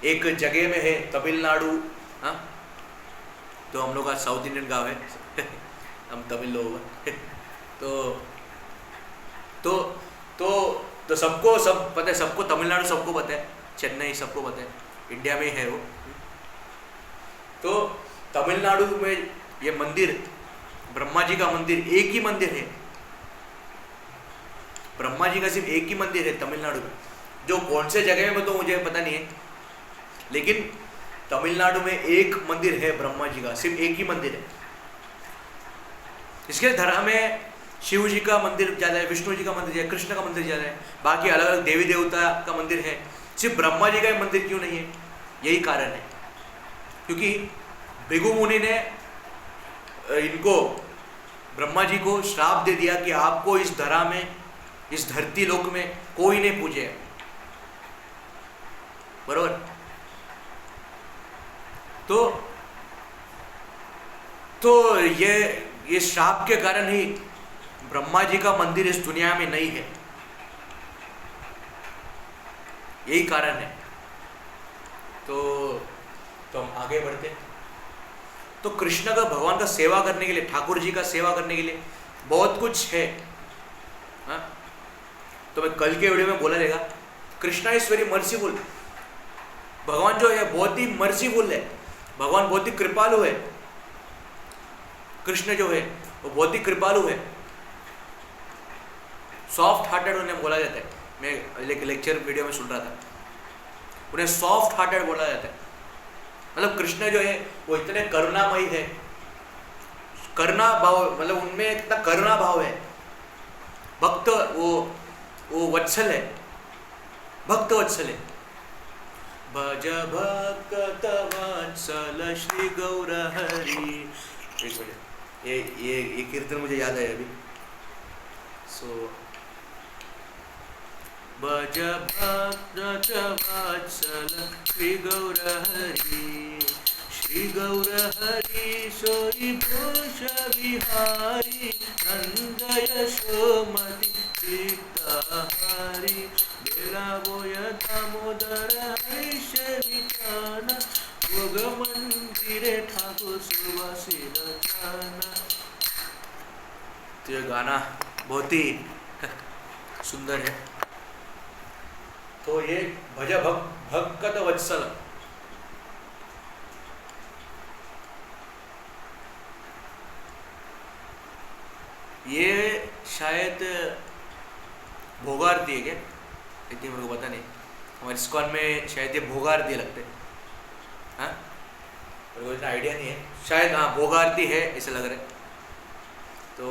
एक जगह में है, तमिलनाडु, हाँ, तो हम लोग का साउथ इंडियन गांव है हम तमिल लोग तो सबको सब पता है, सबको तमिलनाडु सबको पता है, चेन्नई सबको पता है, इंडिया में है वो। तो तमिलनाडु में ये मंदिर, ब्रह्मा जी का मंदिर, एक ही मंदिर है, ब्रह्मा जी का सिर्फ एक ही मंदिर है तमिलनाडु में। जो कौन से जगह में तो मुझे पता नहीं है, लेकिन तमिलनाडु में एक मंदिर है ब्रह्मा जी का, सिर्फ एक ही मंदिर है। इसके धरा में शिव जी का मंदिर ज़्यादा है, विष्णु जी का मंदिर है, कृष्ण का मंदिर ज़्यादा है, बाकी अलग अलग देवी देवता का मंदिर है, सिर्फ ब्रह्मा जी का मंदिर क्यों नहीं है? यही कारण है, क्योंकि भृगु मुनि ने इनको, ब्रह्मा जी को श्राप दे दिया कि आपको इस धरा में, इस धरती लोक में कोई नहीं पूजे। बरोबर। तो ये श्राप के कारण ही ब्रह्मा जी का मंदिर इस दुनिया में नहीं है, यही कारण है। तो हम आगे बढ़ते हैं। तो कृष्ण का, भगवान का सेवा करने के लिए, ठाकुर जी का सेवा करने के लिए बहुत कुछ है। हाँ, तो मैं कल के वीडियो में बोला रहेगा, कृष्णा इज वेरी मर्सीफुल। भगवान जो है बहुत ही मर्सीफुल है, भगवान बहुत ही कृपालु है। कृष्ण जो है वो बहुत ही कृपालु है, सॉफ्ट हार्टेड उन्हें बोला जाता है। मैं एक लेक्चर वीडियो में सुन रहा था, उन्हें सॉफ्ट हार्टेड बोला जाता है। मतलब कृष्ण जो है वो इतने करुणामयी है, करुणा भाव, मतलब उनमें इतना करुणा भाव है। भक्त, वो वत्सल है, भक्त वत्सल है। भज भक्त वत्सल श्री गौर हरि। एक मिनट, ये कीर्तन मुझे याद है अभी। भज भक्त वत्सल श्री गौर हरि, श्री गौर हरि सोई भूष बिहारी, नंद यशोमति चित्तहारी, बेला बोय दामोदर हरीश विचान, भोग मंदिरे ठाकुर सुवासिन जाना। तो ये गाना बहुत ही सुंदर है। तो ये भज भक्त वत्सल, ये शायद भोगारती है क्या, इतनी मेरे को पता नहीं। हमारे इस्कॉन में शायद ये भोगारती लगते हैं। हाँ, मेरे को इतना आइडिया नहीं है, शायद हाँ भोगारती है ऐसा लग रहा है। तो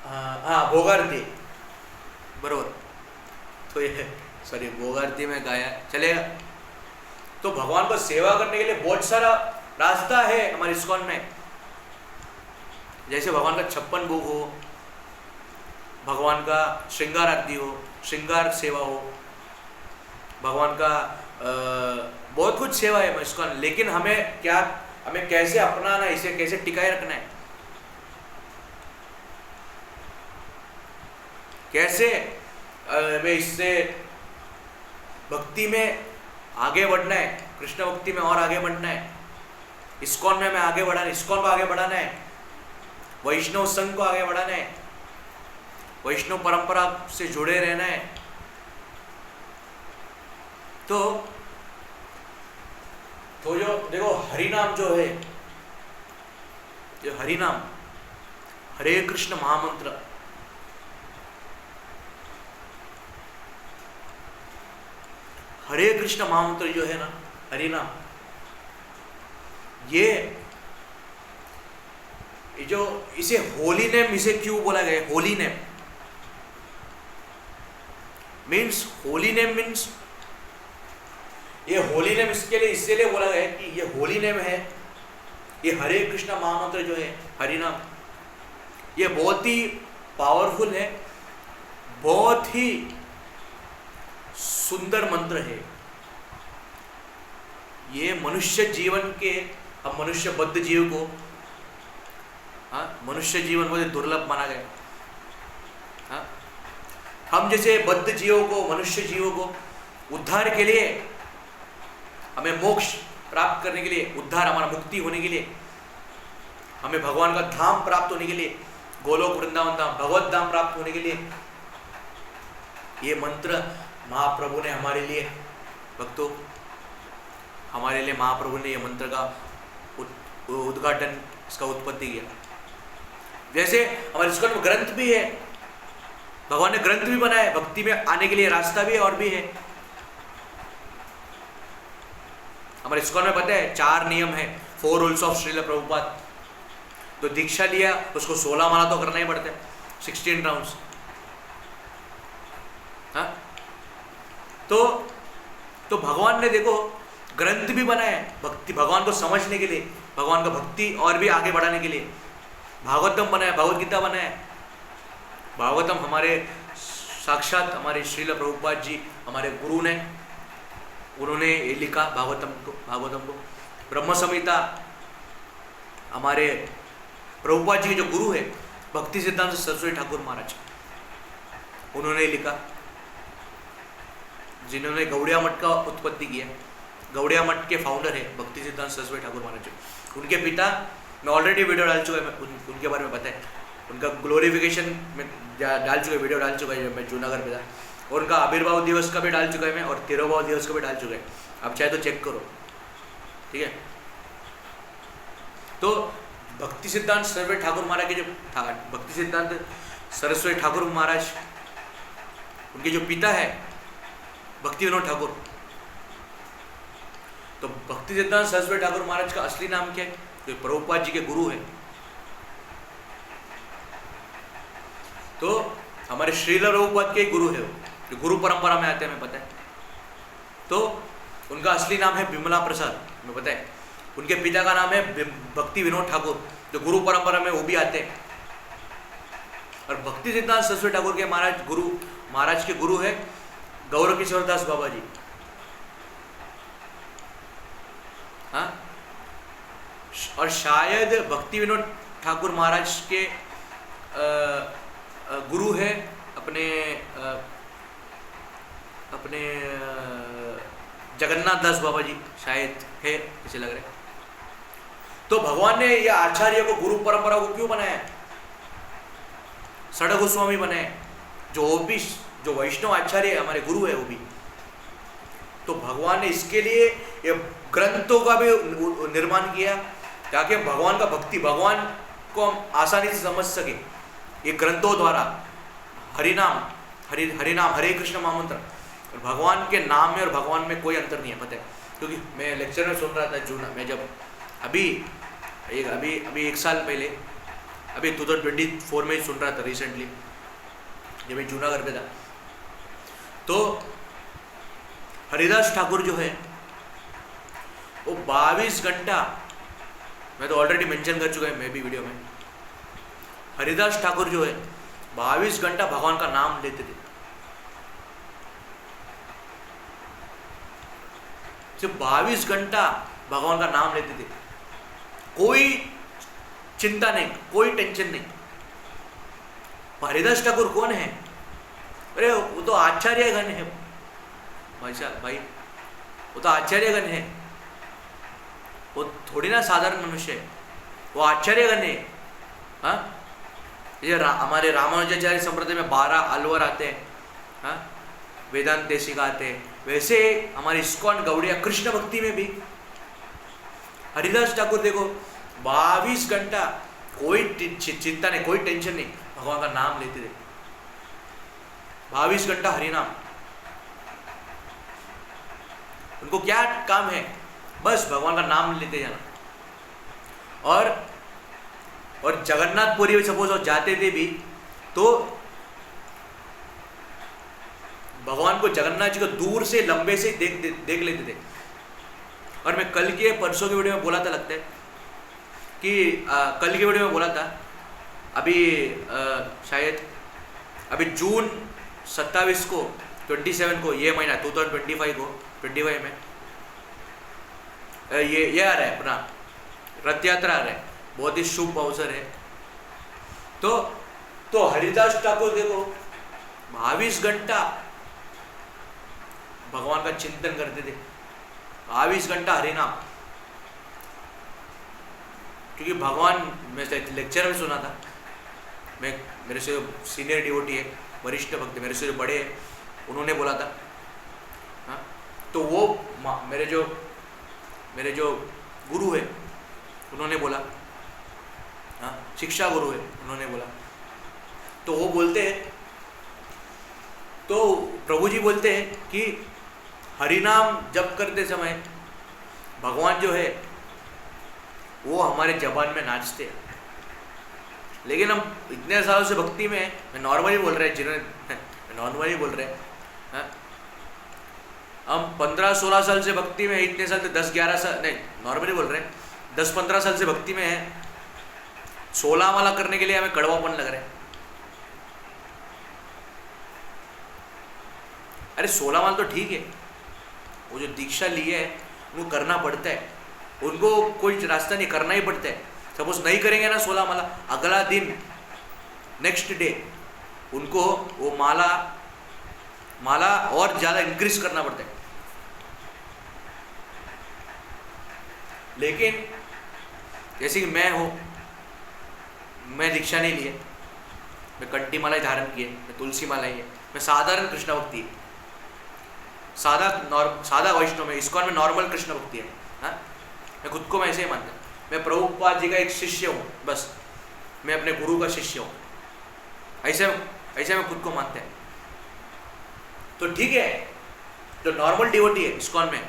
हाँ भोगारती बरोबर। तो ये सॉरी भोगारती में गाया चलेगा। तो भगवान को सेवा करने के लिए बहुत सारा रास्ता है हमारे इस्कॉन में। जैसे भगवान का 56 भोग हो, भगवान का श्रृंगार आरती हो, श्रृंगार सेवा हो, भगवान का बहुत कुछ सेवा है इस्कॉन। लेकिन हमें कैसे अपनाना है, इसे कैसे टिकाए रखना है, कैसे हमें इससे भक्ति में आगे बढ़ना है, कृष्ण भक्ति में और आगे बढ़ना है, इस्कॉन में हमें आगे बढ़ाना है, इस्कॉन को आगे बढ़ाना है, वैष्णव संघ को आगे बढ़ाना है, वैष्णव परंपरा से जुड़े रहना है। तो जो देखो हरिनाम जो है, जो हरिनाम, हरे कृष्ण महामंत्र, हरे कृष्ण महामंत्र जो है ना, हरिनाम, ये जो इसे होली नेम, इसे क्यों बोला गया? Holy name means, holy name means, ये होली नेम इसके लिए इसलिए बोला गया कि ये होली नेम है। ये हरे कृष्ण महामंत्र जो है, हरिनाम, ये बहुत ही पावरफुल है, बहुत ही सुंदर मंत्र है। ये मनुष्य जीवन के, हम मनुष्य बद्ध जीव को, हाँ मनुष्य जीवन बहुत दुर्लभ माना गया। हाँ, हम जैसे बद्ध जीवों को, मनुष्य जीवों को उद्धार के लिए, हमें मोक्ष प्राप्त करने के लिए, उद्धार हमारा मुक्ति होने के लिए, हमें भगवान का धाम प्राप्त होने के लिए, गोलोक वृंदावन धाम, भगवत धाम प्राप्त होने के लिए, ये मंत्र महाप्रभु ने हमारे लिए, भक्तों हमारे लिए महाप्रभु ने ये मंत्र का उद्घाटन, इसका उत्पत्ति किया। जैसे हमारे इस्कॉन में ग्रंथ भी है, भगवान ने ग्रंथ भी बनाया, भक्ति में आने के लिए रास्ता भी है और भी है। हमारे इस्कॉन में पता है 4 नियम है, 4 रूल्स ऑफ श्रील प्रभुपाद। तो दीक्षा लिया उसको 16 माला तो करना ही पड़ता है, 16 राउंड्स। हाँ, तो भगवान ने देखो ग्रंथ भी बनाया भक्ति, भगवान को समझने के लिए, भगवान का भक्ति और भी आगे बढ़ाने के लिए। भागवतम बनाया, भगवत गीता बनाया। भागवतम हमारे साक्षात हमारे श्रील प्रभुपाद जी हमारे गुरु ने, उन्होंने ये लिखा भागवतम को। ब्रह्म संहिता हमारे प्रभुपाद जी के जो गुरु है भक्ति सिद्धांत सरस्वती ठाकुर महाराज, उन्होंने लिखा, जिन्होंने गौड़िया मठ का उत्पत्ति किया। गौड़िया मठ के फाउंडर है भक्ति सिद्धांत सरस्वती ठाकुर महाराज। उनके पिता, मैं ऑलरेडी वीडियो डाल चुका है, उनके बारे में पता है, उनका ग्लोरिफिकेशन में डाल चुका है, वीडियो डाल चुका है, मैं जूनागढ़ में था। और उनका आविर्भाव दिवस का भी डाल चुका है मैं, और तिरुभाव दिवस का भी डाल चुका है, आप चाहे तो चेक करो, ठीक है। तो भक्ति सिद्धांत सरस्वती ठाकुर महाराज के जो भक्ति सिद्धांत सरस्वती ठाकुर महाराज, उनके जो पिता है भक्ति विनोद ठाकुर, तो भक्ति सिद्धांत सरस्वती ठाकुर महाराज का असली नाम क्या है? तो प्रभुपाद जी के गुरु है। तो हमारे श्रील प्रभुपाद के गुरु है वो, जो गुरु परंपरा में आते हैं, हमें पता है। तो उनका असली नाम है बिमला प्रसाद, हमें पता है। उनके पिता का नाम है भक्ति विनोद ठाकुर, जो गुरु परंपरा में वो भी आते हैं। और भक्ति सिद्धांत सरस्वती ठाकुर के महाराज के गुरु है गौर किशोर दास बाबा जी। हाँ, और शायद भक्ति विनोद ठाकुर महाराज के गुरु है अपने जगन्नाथ दास बाबा जी, शायद है, ऐसे लग रहा है। तो भगवान ने ये आचार्य को, गुरु परंपरा को क्यों बनाया? षड गोस्वामी बनाए, जो वैष्णव आचार्य हमारे गुरु है वो भी। तो भगवान ने इसके लिए ये ग्रंथों का भी निर्माण किया, ताकि भगवान का भक्ति, भगवान को हम आसानी से समझ सके ये ग्रंथों द्वारा। हरिनाम, हरे कृष्ण महामंत्र, और भगवान के नाम में और भगवान में कोई अंतर नहीं है, पता है। क्योंकि मैं लेक्चर में सुन रहा था मैं जब अभी एक साल पहले, अभी 2024 में ही सुन रहा था रिसेंटली, जब मैं जूनागढ़ पे था। तो हरिदास ठाकुर जो है वो 22 घंटा, मैं तो ऑलरेडी मेंशन कर चुका है मैं भी वीडियो में, हरिदास ठाकुर जो है 22 घंटा भगवान का नाम लेते थे। सिर्फ 22 घंटा भगवान का नाम लेते थे, कोई चिंता नहीं, कोई टेंशन नहीं। हरिदास ठाकुर कौन है? अरे वो तो आचार्यगण है भाई, वो तो आचार्यगण है, वो थोड़ी ना साधारण मनुष्य है, वो आचार्यगण है। हाँ, ये हमारे रामानुजाचार्य संप्रदाय में 12 अलवर आते हैं, हाँ, वेदांत देशिका आते हैं, वैसे हमारे इस्कॉन गौड़िया कृष्ण भक्ति में भी हरिदास ठाकुर देखो 22 घंटा कोई चिंता नहीं, कोई टेंशन नहीं, भगवान का नाम लेते थे। 22 घंटा हरिनाम, उनको क्या काम है? बस भगवान का नाम लेते जाना। और जगन्नाथपुरी में सपोज और जाते थे भी, तो भगवान को, जगन्नाथ जी को दूर से लंबे से देख लेते थे। और मैं कल के परसों की वीडियो में बोला था, लगता है कि कल की वीडियो में बोला था, अभी शायद अभी जून 27 को, 27 को, ये महीना 2025 को, 25 में ये आ रहा है अपना रथ यात्रा आ रहा है, बहुत ही शुभ अवसर है। तो हरिदास ठाकुर देखो 22 घंटा भगवान का चिंतन करते थे, 22 घंटा हरिनाम। क्योंकि भगवान, मैं लेक्चर में सुना था, मेरे से सीनियर डिवोटी है, वरिष्ठ भक्त, मेरे से जो बड़े हैं, उन्होंने बोला था। हाँ, तो वो मेरे जो गुरु है उन्होंने बोला, हाँ, शिक्षा गुरु है, उन्होंने बोला। तो वो बोलते हैं, तो प्रभु जी बोलते हैं कि हरिनाम जप करते समय भगवान जो है वो हमारे जबान में नाचते हैं। लेकिन हम इतने सालों से भक्ति में, मैं नॉर्मली बोल रहे हैं, नॉर्मली बोल रहे हैं, हम 15-16 साल से भक्ति में, इतने साल से 10-11 साल नहीं, नॉर्मली बोल रहे हैं, 10-15 साल से भक्ति में है। 16 माला करने के लिए हमें कड़वापन लग रहा है। अरे 16 माला तो ठीक है, वो जो दीक्षा लिए है उनको करना पड़ता है, उनको कोई रास्ता नहीं, करना ही पड़ता है। सपोज नहीं करेंगे ना 16 माला, अगला दिन नेक्स्ट डे उनको वो माला और ज़्यादा इंक्रीज करना पड़ता है। लेकिन जैसे कि मैं हूँ, मैं दीक्षा नहीं लिए, मैं कंठी माला ही धारण किए, मैं तुलसी माला ही है, मैं साधारण कृष्ण भक्ति है, सादा वैष्णव में, इस्कॉन में नॉर्मल कृष्ण भक्ति है। हाँ, मैं खुद को मैं ऐसे ही मानता हूँ, मैं प्रभुपाद जी का एक शिष्य हूँ, बस मैं अपने गुरु का शिष्य हूँ, ऐसे मैं खुद को मानता है। तो ठीक है, जो नॉर्मल डिवोटी है इस्कॉन में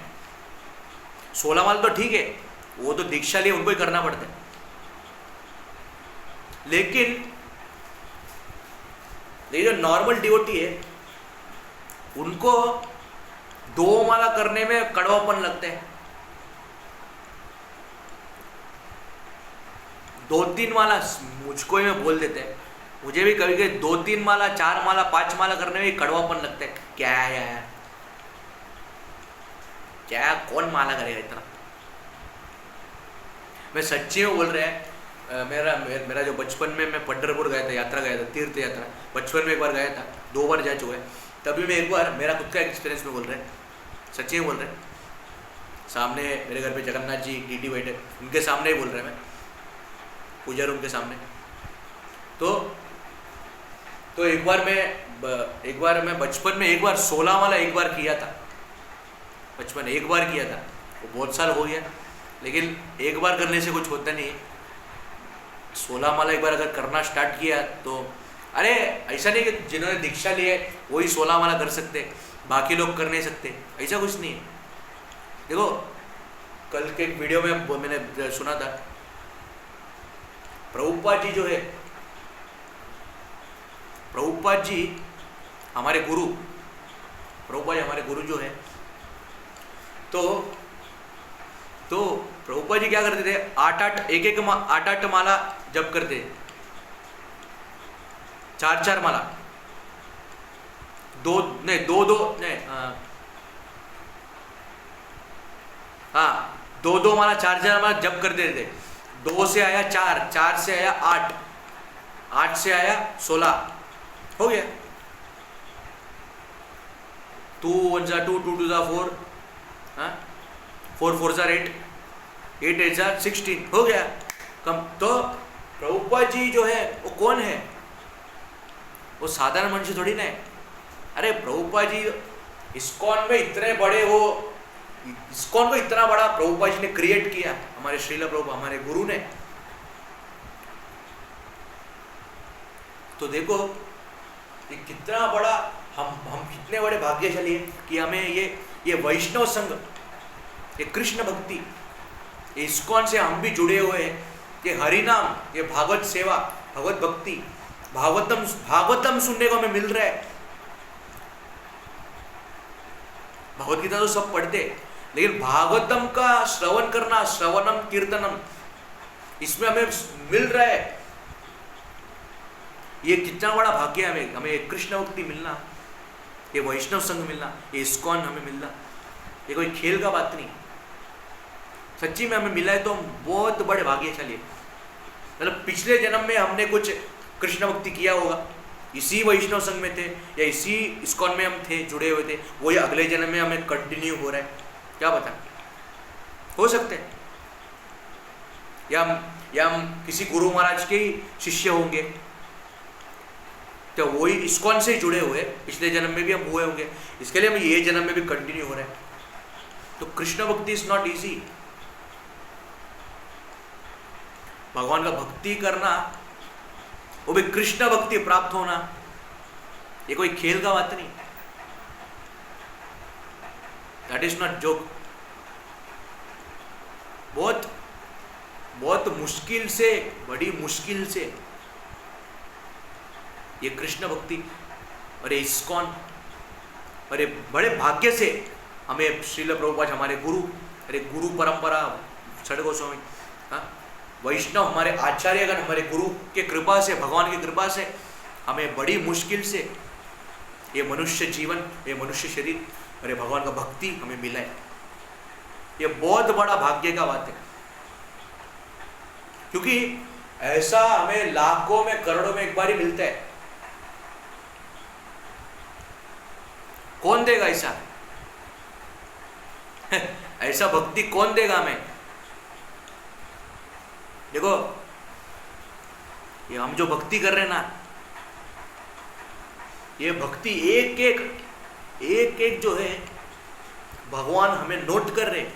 16 माला तो ठीक है, वो तो दीक्षा लिए उनको ही करना पड़ता है। लेकिन जो नॉर्मल डिवोटी है उनको 2 माला करने में कड़वापन लगता है, 2-3 माला मुझको ही में बोल देते हैं, मुझे भी कभी कभी 2-3 माला, 4 माला, 5 माला करने में कड़वापन लगता है। क्या है यार, क्या कौन माला करेगा इतना। मैं सच्ची में बोल रहा है, मेरा जो बचपन में मैं पंढरपुर गया था, यात्रा गया था, तीर्थ यात्रा, बचपन में एक बार गया था, 2 बार जा चुका है। तभी मैं एक बार, मेरा खुद का एक्सपीरियंस में बोल रहे हैं, सच्ची में बोल रहे हैं, सामने मेरे घर पे जगन्नाथ जी डीटी बैठे, उनके सामने ही बोल रहे हैं, मैं पूजा रूम के सामने। तो एक बार मैं बचपन में एक बार 16 माला एक बार किया था, बचपन एक बार किया था, वो बहुत साल हो गया, लेकिन एक बार करने से कुछ होता नहीं है। 16 माला एक बार अगर करना स्टार्ट किया तो, अरे ऐसा नहीं कि जिन्होंने दीक्षा ली है वही 16 माला कर सकते, बाकी लोग कर नहीं सकते, ऐसा कुछ नहीं है। देखो, कल के एक वीडियो में मैंने सुना था, प्रभुपाद जी जो है, प्रभुपाद जी हमारे गुरु, प्रभुपाद जी हमारे गुरु जो है, तो प्रभुपाद जी क्या करते थे, 8-8 माला जप करते, 4-4 माला, 2 माला 4-4 माला जप करते थे। 2 से आया 4, 4 से आया 8, 8 से आया 16, हो गया। 2 1 2, 2 2 4, 4 4 8, 8 8 16, हो गया कम। तो प्रभुपाद जी जो है वो कौन है, वो साधारण मनुष्य थोड़ी ना है। अरे प्रभुपाद जी इस्कॉन में इतने बड़े, वो इस्कॉन को इतना बड़ा प्रभुपाद जी ने क्रिएट किया, हमारे श्रील प्रभुपाद हमारे गुरु ने। तो देखो ये कितना बड़ा, हम कितने बड़े भाग्यशाली हैं कि हमें ये वैष्णव संघ, ये कृष्ण भक्ति, ये इस्कॉन से हम भी जुड़े हुए हैं, ये हरिनाम, ये भागवत सेवा, भगवत भक्ति, भागवतम सुनने को हमें मिल रहा है। भगवत गीता तो सब पढ़ते, लेकिन भागवतम का श्रवण करना, श्रवणम कीर्तनम, इसमें हमें मिल रहा है। ये कितना बड़ा भाग्य है हमें कृष्ण भक्ति मिलना, ये वैष्णव संघ मिलना, ये इस्कॉन हमें मिलना, ये कोई खेल का बात नहीं। सच्ची में हमें मिला है तो हम बहुत बड़े भाग्यशाली है। मतलब पिछले जन्म में हमने कुछ कृष्ण भक्ति किया होगा, इसी वैष्णव संघ में थे या इसी इस्कॉन में हम थे, जुड़े हुए थे, वही अगले जन्म में हमें कंटिन्यू हो रहा है, क्या पता, हो सकते हैं। या हम किसी गुरु महाराज के ही शिष्य होंगे, तो वही इस्कॉन से ही जुड़े हुए, पिछले जन्म में भी हम हुए होंगे, इसके लिए हम ये जन्म में भी कंटिन्यू हो रहे हैं। तो कृष्ण भक्ति इज नॉट इजी। भगवान का भक्ति करना, वो भी कृष्ण भक्ति प्राप्त होना, ये कोई खेल का बात नहीं, दैट इज नॉट जोक। बहुत मुश्किल से, बड़ी मुश्किल से ये कृष्ण भक्ति और ये इस्कॉन और ये बड़े भाग्य से हमें श्रील प्रभुपाद हमारे गुरु, अरे गुरु परंपरा, छठ गोस्वामी, वैष्णव हमारे आचार्यगण, हमारे गुरु के कृपा से, भगवान की कृपा से हमें बड़ी मुश्किल से ये मनुष्य जीवन, ये मनुष्य शरीर और ये भगवान का भक्ति हमें मिला है। ये बहुत बड़ा भाग्य का बात है, क्योंकि ऐसा हमें लाखों में करोड़ों में एक बार ही मिलता है। कौन देगा ऐसा? ऐसा भक्ति कौन देगा हमें? देखो, ये हम जो भक्ति कर रहे हैं ना, ये भक्ति एक एक जो है भगवान हमें नोट कर रहे।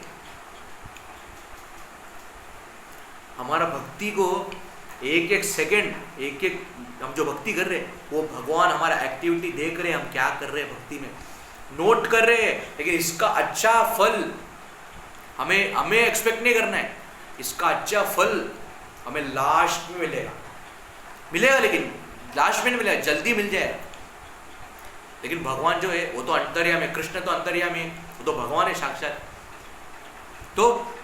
हमारा भक्ति को एक एक सेकंड, एक एक हम जो भक्ति कर रहे हैं वो भगवान हमारा एक्टिविटी देख रहे हैं, हम क्या कर रहे हैं भक्ति में, नोट कर रहे हैं। लेकिन इसका अच्छा फल हमें एक्सपेक्ट नहीं करना है। इसका अच्छा फल हमें लास्ट में मिलेगा, लेकिन लास्ट में नहीं मिलेगा, जल्दी मिल जाएगा। लेकिन भगवान जो है वो तो अंतर्यामी है, कृष्ण तो अंतर्यामी है, वो तो भगवान है साक्षात। तो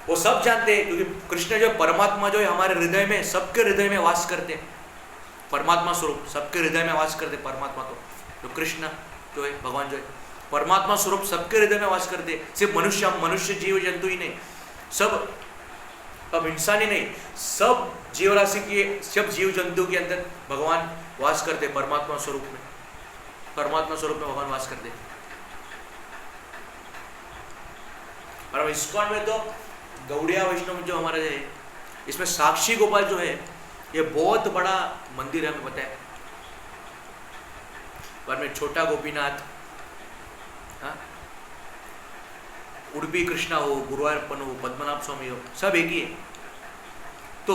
वो सब जानते हैं, क्योंकि कृष्ण जो परमात्मा जो है हमारे हृदय में, सबके हृदय में वास करते हैं। परमात्मा स्वरूप सबके हृदय में वास करते परमात्मा। तो जो कृष्ण जो है, भगवान जो है परमात्मा स्वरूप सबके हृदय में वास करते हैं। सिर्फ मनुष्य जीव जंतु ही नहीं, सब अब इंसान ही नहीं, सब जीवराशि के, सब जीव जंतु के अंदर भगवान वास करते परमात्मा स्वरूप में। परमात्मा स्वरूप में भगवान वास करते। और इस्कॉन में तो गौड़िया वैष्णव जो हमारा है, इसमें साक्षी गोपाल जो है ये बहुत बड़ा मंदिर है, हमें पता है। पर में छोटा गोपीनाथ, हाँ, उडुपी कृष्णा हो, गुरुवारपन हो, पद्मनाभ स्वामी हो, सब एक ही है। तो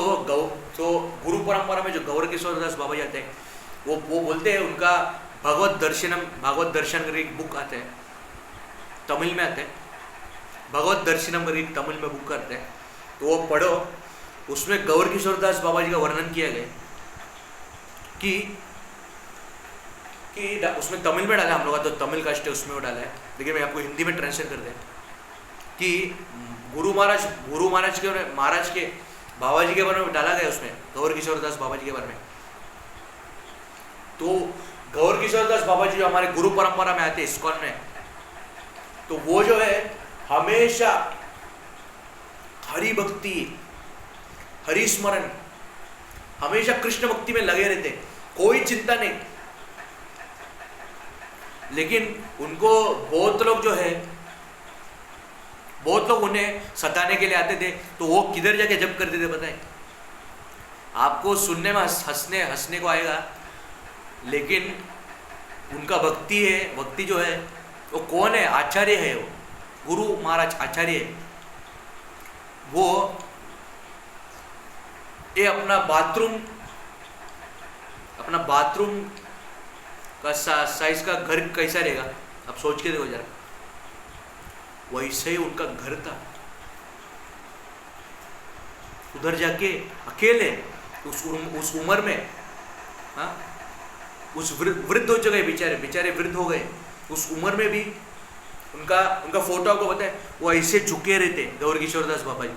गुरु परंपरा में जो गौर किशोर दास बाबा जी आते हैं, वो बोलते हैं, उनका भागवत दर्शन करके एक बुक आते हैं, तमिल में आते हैं, भगवत दर्शनम करके तमिल में बुक करते हैं, तो वो पढ़ो। उसमें गौर किशोर दास बाबा जी का वर्णन किया गया कि उसमें तमिल में डाला, हम लोग तो तमिल कास्ट है उसमें वो डाला है, लेकिन मैं आपको हिंदी में ट्रांसलेट कर दें कि गुरु महाराज के बाबा जी के बारे में डाला गया उसमें, गौर किशोर दास बाबा जी के बारे में। तो गौर किशोर दास बाबा जी जो हमारे गुरु परंपरा में आते हैं इस्कॉन में, तो वो जो है हमेशा हरि भक्ति, हरि स्मरण, हमेशा कृष्ण भक्ति में लगे रहते, कोई चिंता नहीं। लेकिन उनको बहुत लोग उन्हें सताने के लिए आते थे, तो वो किधर जाके जप करते थे बताएं? आपको सुनने में हंसने को आएगा, लेकिन उनका भक्ति जो है वो कौन है? आचार्य है, वो गुरु महाराज आचार्य है। वो ये अपना बाथरूम का साइज का घर कैसा रहेगा, अब सोच के देखो जरा, वैसे ही उनका घर था। उधर जाके अकेले उस उम्र में, हाँ, उस वृद्ध हो गए, बेचारे वृद्ध हो गए, उस उम्र में भी उनका फोटो आपको पता है, वो ऐसे झुके रहते गौर किशोर दास बाबा जी,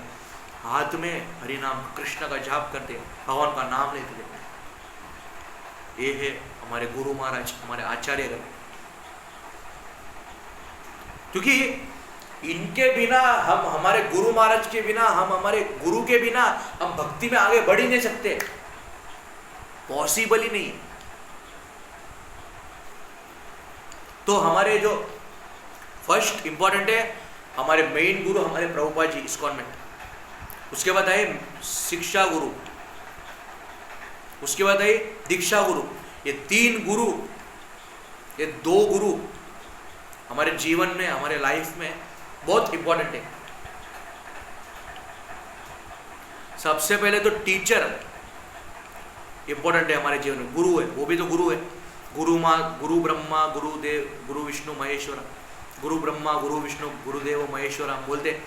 हाथ में हरि नाम कृष्ण का जाप करते, भगवान का नाम लेते थे। ये है हमारे गुरु महाराज, हमारे आचार्य। क्योंकि इनके बिना, हम हमारे गुरु महाराज के बिना, हम हमारे गुरु के बिना हम भक्ति में आगे बढ़ ही नहीं सकते, पॉसिबल ही नहीं। तो हमारे जो फर्स्ट इंपॉर्टेंट है, हमारे मेन गुरु हमारे प्रभुपाद जी इस्कॉन में, उसके बाद आए शिक्षा गुरु, उसके बाद आए दीक्षा गुरु। ये 3 गुरु, ये 2 गुरु हमारे जीवन में, हमारे लाइफ में बहुत इंपॉर्टेंट है। सबसे पहले तो टीचर इंपॉर्टेंट है हमारे जीवन में, गुरु है, वो भी तो गुरु है। गुरु ब्रह्मा गुरुदेव गुरु विष्णु महेश्वर, गुरु ब्रह्मा गुरु विष्णु गुरुदेव महेश्वर, हम बोलते हैं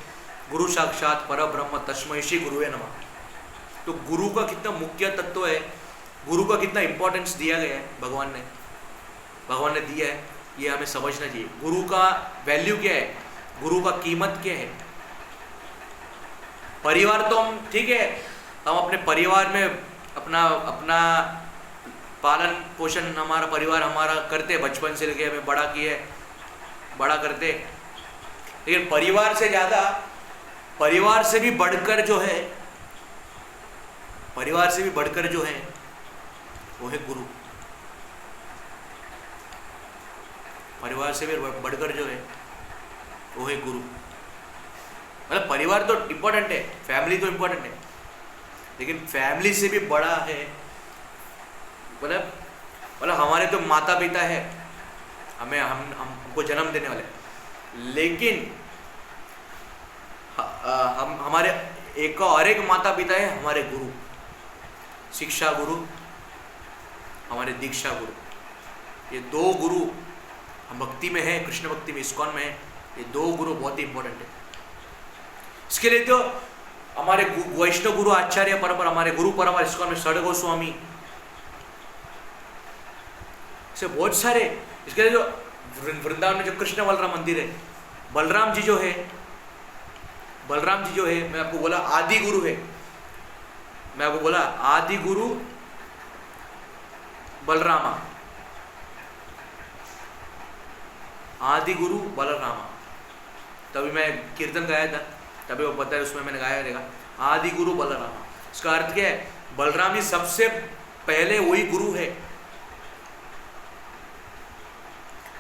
गुरु साक्षात पर ब्रह्म तस्मै श्री गुरुवे नमः। तो गुरु का कितना मुख्य तत्व है, गुरु का कितना इंपॉर्टेंस दिया गया है, भगवान ने दिया है, ये हमें समझना चाहिए। गुरु का वैल्यू क्या है, गुरु का कीमत क्या है। परिवार तो हम ठीक है, हम अपने परिवार में अपना पालन पोषण हमारा परिवार हमारा करते, बचपन से लेके हमें बड़ा किए, बड़ा करते। लेकिन परिवार से ज़्यादा, परिवार से भी बढ़कर जो है, परिवार से भी बढ़कर जो है वो है गुरु। परिवार से भी बढ़कर जो है वो है गुरु। मतलब परिवार तो इम्पोर्टेंट है, फैमिली तो इम्पोर्टेंट है, लेकिन फैमिली से भी बड़ा है मतलब हमारे तो माता पिता है, हमको जन्म देने वाले, लेकिन हम हमारे एक और एक माता पिता है हमारे गुरु, शिक्षा गुरु, हमारे दीक्षा गुरु। ये दो गुरु हम भक्ति में है, कृष्ण भक्ति में, इस्कॉन में है, ये दो गुरु बहुत ही इंपॉर्टेंट है। इसके लिए तो हमारे वैष्णव गुरु आचार्य परंपरा, हमारे गुरु परंपरा इस्कॉन में षड गोस्वामी, से बहुत सारे। इसके लिए जो वृंदावन में जो कृष्ण बलराम मंदिर है, बलराम जी जो है, बलराम जी जो है, मैं आपको बोला आदि गुरु है, मैं आपको बोला आदि गुरु बलरामा, आदि गुरु बलरामा। तभी मैं कीर्तन गाया था, तभी वो पता है, उसमें मैंने गाया रहेगा आदि गुरु बलरामा। इसका अर्थ क्या है? बलराम जी सबसे पहले वही गुरु है,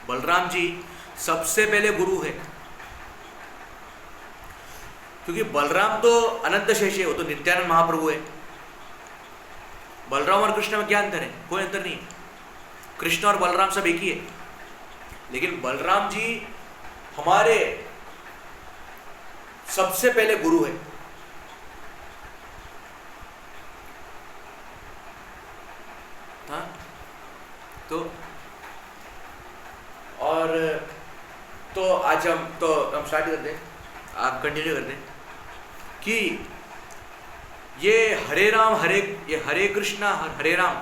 बलराम जी सबसे पहले गुरु है, क्योंकि बलराम तो अनंत शेष है, वो तो नित्यानंद महाप्रभु है। बलराम और कृष्ण में क्या अंतर है? कोई अंतर नहीं है, कृष्ण और बलराम सब एक ही है। लेकिन बलराम जी हमारे सबसे पहले गुरु है। हाँ, तो और तो आज हम स्टार्ट करते हैं, आप कंटिन्यू करते हैं कि ये हरे कृष्णा हरे राम,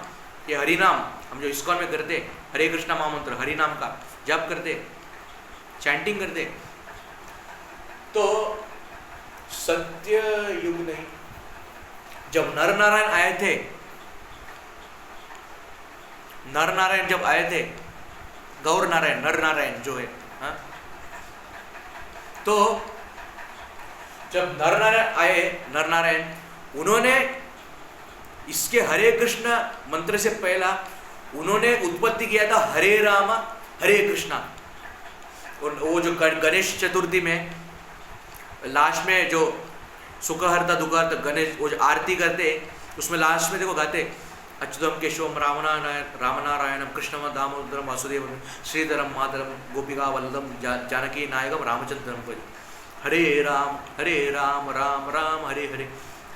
ये हरि नाम हम जो इस्कॉन में करते, हरे कृष्णा महामंत्र, हरि नाम का जप करते, चैंटिंग करते, तो सत्य युग नहीं, जब नर नारायण आए थे, नर नारायण जब आए थे, गौर नारायण, नर नारायण जो है, हाँ, तो जब नर नारायण आए, नर नारायण, उन्होंने इसके हरे कृष्ण मंत्र से पहला उन्होंने उत्पत्ति किया था हरे राम हरे कृष्णा। और वो जो गणेश चतुर्थी में लास्ट में जो सुखहर्ता दुखहर्ता गणेश वो जो आरती करते, उसमें लास्ट में देखो गाते, अच्युतम केशवम रामनारायणम कृष्णम दामोदरम वासुदेवम श्रीधरम माधरम गोपिका वल्लभम जानकी नायकम रामचंद्रम भज। हरे राम राम राम हरे हरे,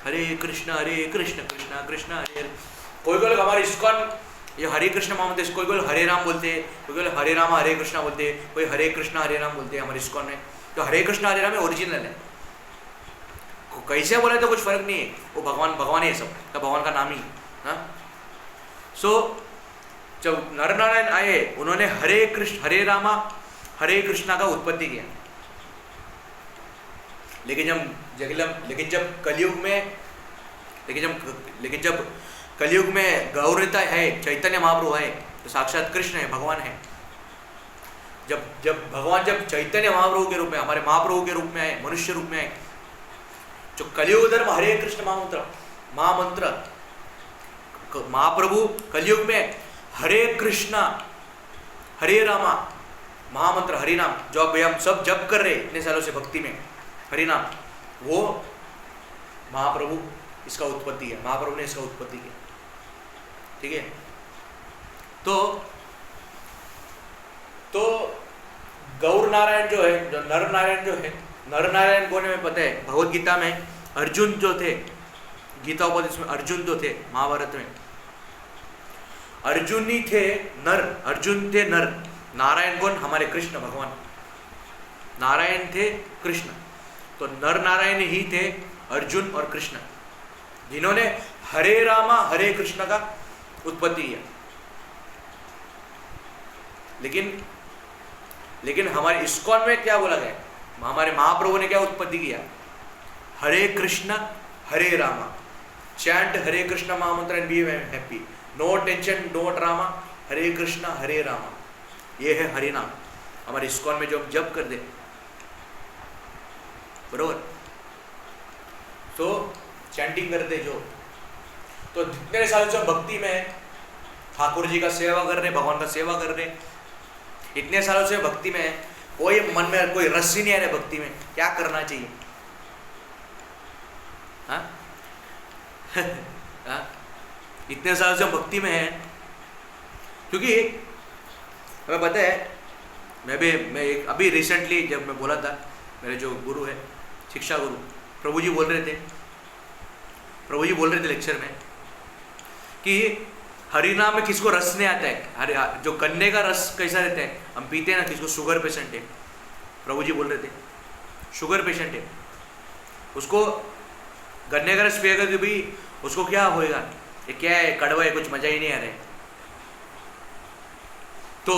हरे कृष्ण कृष्ण कृष्ण हरे हरे। कोई लोग हमारे इस्कॉन ये हरे कृष्ण महामंत्र, कोई कोई हरे राम बोलते हैं, कोई हरे राम हरे कृष्णा बोलते हैं, कोई हरे कृष्ण हरे राम बोलते हैं हमारे इस्कॉन में। तो हरे कृष्ण हरे राम है ओरिजिनल है, कैसे बोले तो कुछ फर्क नहीं है, वो भगवान ही है, सब तो भगवान का नाम ही। हाँ, सो जब नर नारायण आए, उन्होंने हरे रामा हरे कृष्णा का उत्पत्ति किया। लेकिन जब कलयुग में गौरता है, चैतन्य महाप्रभु है, तो साक्षात कृष्ण है, भगवान है। जब भगवान जब चैतन्य महाप्रभु के रूप में, हमारे महाप्रभु के रूप में आए, मनुष्य रूप में आए, जो कलयुग धर्म हरे कृष्ण महामंत्र महाप्रभु कलयुग में हरे कृष्णा हरे रामा महामंत्र हरि नाम, जो अब हम सब जप कर रहे इतने सालों से भक्ति में, हरि नाम, वो महाप्रभु इसका उत्पत्ति है, महाप्रभु ने इसका उत्पत्ति किया। ठीक है, तो गौर नारायण जो है, जो नर नारायण जो है, नर नारायण कौन है हमें पता है। भगवत गीता में अर्जुन जो थे, गीता उपदेश में अर्जुन जो थे, महाभारत में अर्जुन ही थे नर, अर्जुन थे नर। नारायण कौन? हमारे कृष्ण भगवान, नारायण थे कृष्ण, तो नर नारायण ही थे अर्जुन और कृष्ण, जिन्होंने हरे रामा हरे कृष्ण का उत्पत्ति किया। लेकिन हमारे इस्कॉन में क्या बोला गया, हमारे महाप्रभु ने क्या उत्पत्ति किया? Hare Krishna Hare Rama, chant Hare Krishna mahamantra and be happy, no tension, no drama, Hare Krishna Hare Rama, ये है हरि नाम। हमारे इस्कॉन में जो हम जप कर दे, बरोबर, तो चैंटिंग करते जो, तो जितने सालों से हम भक्ति में है, ठाकुर जी का सेवा कर रहे, भगवान का सेवा कर रहे, इतने सालों से भक्ति में है, कोई मन में कोई रस ही नहीं आ रहा भक्ति में, क्या करना चाहिए? हाँ? हाँ? इतने सालों से हम भक्ति में है, क्योंकि हमें पता है, मैं एक अभी रिसेंटली जब मैं बोला था, मेरे जो गुरु है, शिक्षा गुरु प्रभु जी बोल रहे थे लेक्चर में कि हरिनाम में किसको रस नहीं आता है, जो गन्ने का रस कैसा रहता है, हम पीते हैं ना, किसको शुगर पेशेंट है, प्रभु जी बोल रहे थे शुगर पेशेंट है, उसको गन्ने का रस पिएगा कि भाई उसको क्या होएगा, ये क्या है, कड़वा है, कुछ मजा ही नहीं आ रहा है। तो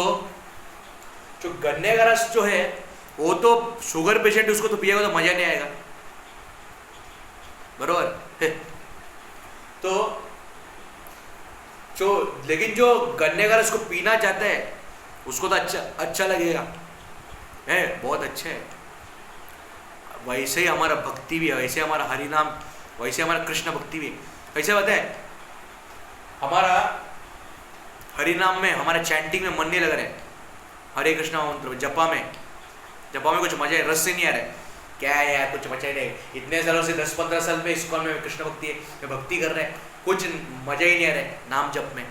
जो गन्ने का रस जो है वो तो शुगर पेशेंट उसको तो पिएगा तो मजा नहीं आएगा, बरोबर। तो जो लेकिन जो गन्ने का रस को पीना चाहता है उसको तो अच्छा लगेगा, है बहुत अच्छा है। वैसे ही हमारा भक्ति भी है, वैसे हमारा हरिनाम, वैसे हमारा कृष्ण भक्ति भी है। कैसे बताए, हमारा हरिनाम में, हमारा चैंटिंग में मन नहीं लग रहा है, हरे कृष्ण मंत्र जपा में कुछ मजा है, रस से नहीं आ रहा है, क्या है यार, कुछ मजा ही नहीं। इतने सालों से 10-15 साल में इस्कॉन में कृष्ण भक्ति है, मैं भक्ति कर रहे हैं, कुछ मजा ही नहीं आ रहा है, नाम जप में,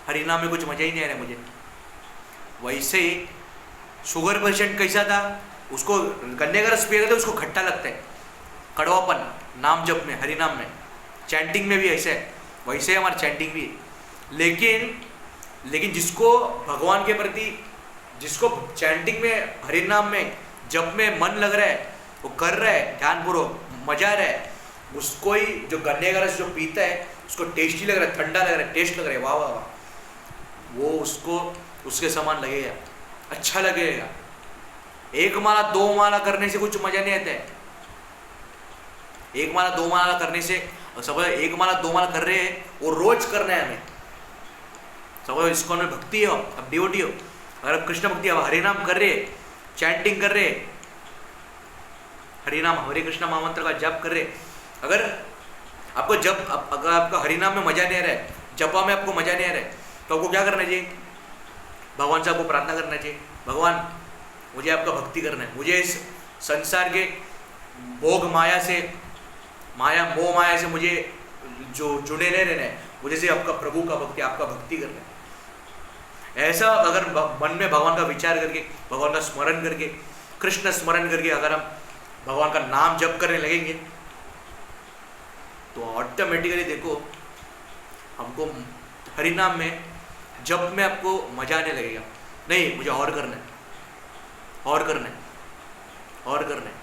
हरिनाम में कुछ मजा ही नहीं आ रहा है मुझे। वैसे ही शुगर पेशेंट कैसा था, उसको गन्ने का रस पिएगा तो उसको खट्टा लगता है, कड़वापन, नाम जप में, हरिनाम में, चैंटिंग में भी ऐसे है, वैसे हमारा चैंटिंग भी है। लेकिन जिसको भगवान के प्रति, जिसको चैंटिंग में, हरिनाम में, जप में मन लग रहा है, वो कर रहा है ध्यानपूर्वक, मजा आ रहा है, उसको ही जो गन्ने का रस जो पीता है उसको टेस्टी लग रहा है, ठंडा लग रहा है, टेस्ट लग रहा है, वाह वाह वाह, वो उसको उसके समान लगेगा, अच्छा लगेगा। एक माला दो माला करने से कुछ मजा नहीं आता है, एक माला दो माला करने से, सब एक माला दो माला कर रहे हैं, वो रोज करना है हमें। सब इस्कॉन में भक्ति हो, अब डिवोटी हो, अगर आप कृष्ण भक्ति, अब हरिनाम कर रहे, चैंटिंग कर रहे, हरिनाम हरे कृष्ण महामंत्र का जप कर रहे, अगर आपको अगर आपका हरिनाम में मजा नहीं आ रहा है, जपा में आपको मजा नहीं आ रहा है, तो आपको क्या करना चाहिए? भगवान से आपको प्रार्थना करना चाहिए, भगवान मुझे आपका भक्ति करना है, मुझे इस संसार के भोग माया से, मोह माया से मुझे जो जुड़े नहीं रहना है, मुझे से आपका प्रभु का भक्ति, आपका भक्ति करना है। ऐसा अगर मन में भगवान का विचार करके, भगवान का स्मरण करके, कृष्ण स्मरण करके अगर हम भगवान का नाम जप करने लगेंगे, तो ऑटोमेटिकली देखो हमको हरिनाम में, जप में आपको मजा आने लगेगा, नहीं मुझे और करना है, और करना है, और करना है,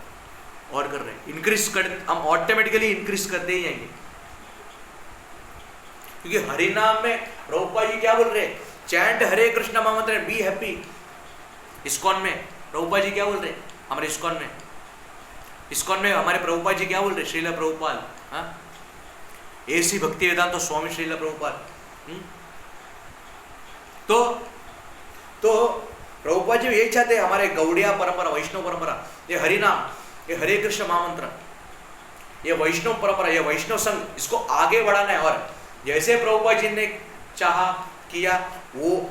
और कर रहे हैं, इंक्रीज कर, हम ऑटोमेटिकली इंक्रीज करते ही जाएंगे। क्योंकि हरिनाम में प्रभुपाद जी क्या बोल रहे हैं, चैंट हरे कृष्ण महामंत्र, बी हैप्पी। इस्कॉन में प्रभुपाद जी क्या बोल रहे हैं, हमारे इस्कॉन में हमारे प्रभुपाद जी क्या बोल रहे हैं, श्रीला प्रभुपाद, हाँ, ऐसी भक्ति वेदांत तो स्वामी श्रीला प्रभुपाद। तो प्रभुपाद जी यही चाहते हैं, हमारे गौड़िया परंपरा, वैष्णव परंपरा, ये हरिनाम, ये हरे कृष्ण महामंत्र, ये वैष्णव परंपरा, ये वैष्णव संघ, इसको आगे बढ़ाना है। और जैसे प्रभुपाद जी ने चाहा किया, वो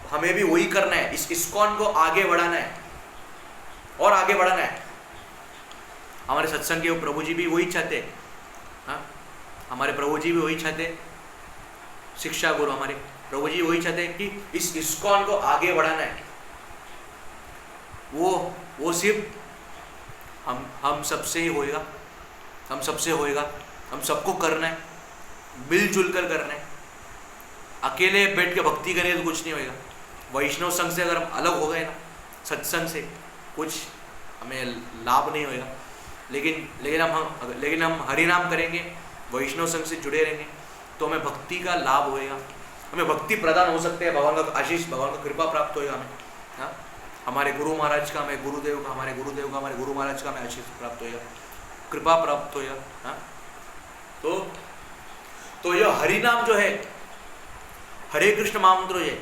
हमें भी वही करना है, इस इस्कॉन को आगे बढ़ाना है और आगे बढ़ाना है। हमारे सत्संग के प्रभु जी भी वही चाहते हैं, हाँ, हमारे प्रभु जी भी वही चाहते हैं, शिक्षा गुरु हमारे प्रभु जी वही चाहते हैं कि इस इस्कॉन को आगे बढ़ाना है। वो सिर्फ हम सबसे ही होएगा, हम सबसे होएगा, हम सबको करना है, मिलजुल कर करना है। अकेले बैठ के भक्ति करें तो कुछ नहीं होएगा। वैष्णव संघ से अगर हम अलग हो गए ना, सत्संग से, कुछ हमें लाभ नहीं होएगा। लेकिन हम हरिनाम करेंगे, वैष्णव संघ से जुड़े रहेंगे, तो हमें भक्ति का लाभ होएगा, हमें भक्ति प्रदान हो सकते हैं, भगवान का आशीष, भगवान का कृपा प्राप्त होएगा हमें, हाँ, हमारे गुरु महाराज का, हमें गुरुदेव का, हमारे गुरुदेव का, हमारे गुरु महाराज का हमें आशीष प्राप्त होएगा, कृपा प्राप्त होएगा, हाँ। तो यह हरिनाम जो है, हरे कृष्ण महामंत्र हो जाए,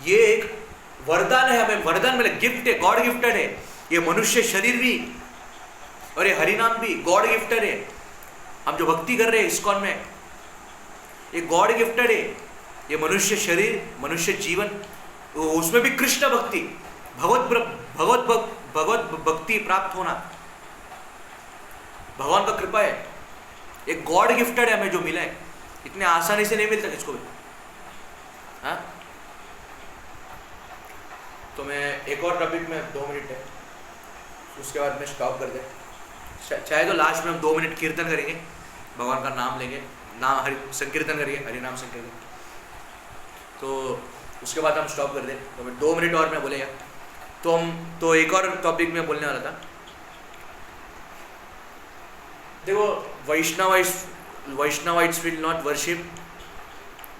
ये एक वरदान है, हमें वरदान मिले, गिफ्ट है, गॉड गिफ्टेड है। ये मनुष्य शरीर भी और ये हरिनाम भी गॉड गिफ्टेड है। हम जो भक्ति कर रहे हैं इस्कॉन में, ये गॉड गिफ्टेड है। ये मनुष्य शरीर, मनुष्य जीवन, उसमें भी कृष्ण भक्ति, भगवत भक्ति प्राप्त होना भगवान का कृपा है। एक गॉड गिफ्टेड है हमें जो मिला है, इतने आसानी से नहीं मिलता किसको भी। हाँ, तो मैं एक और टॉपिक में 2 मिनट है, उसके बाद मैं स्टॉप कर दे। चाहे तो लास्ट में हम 2 मिनट कीर्तन करेंगे, भगवान का नाम लेंगे, नाम हरि संकीर्तन करेंगे, हरि नाम संकीर्तन, तो उसके बाद हम स्टॉप कर दें। तो मैं 2 मिनट और मैं बोलेगा तो एक और टॉपिक में बोलने वाला था। देखो, Vaishnavites will not worship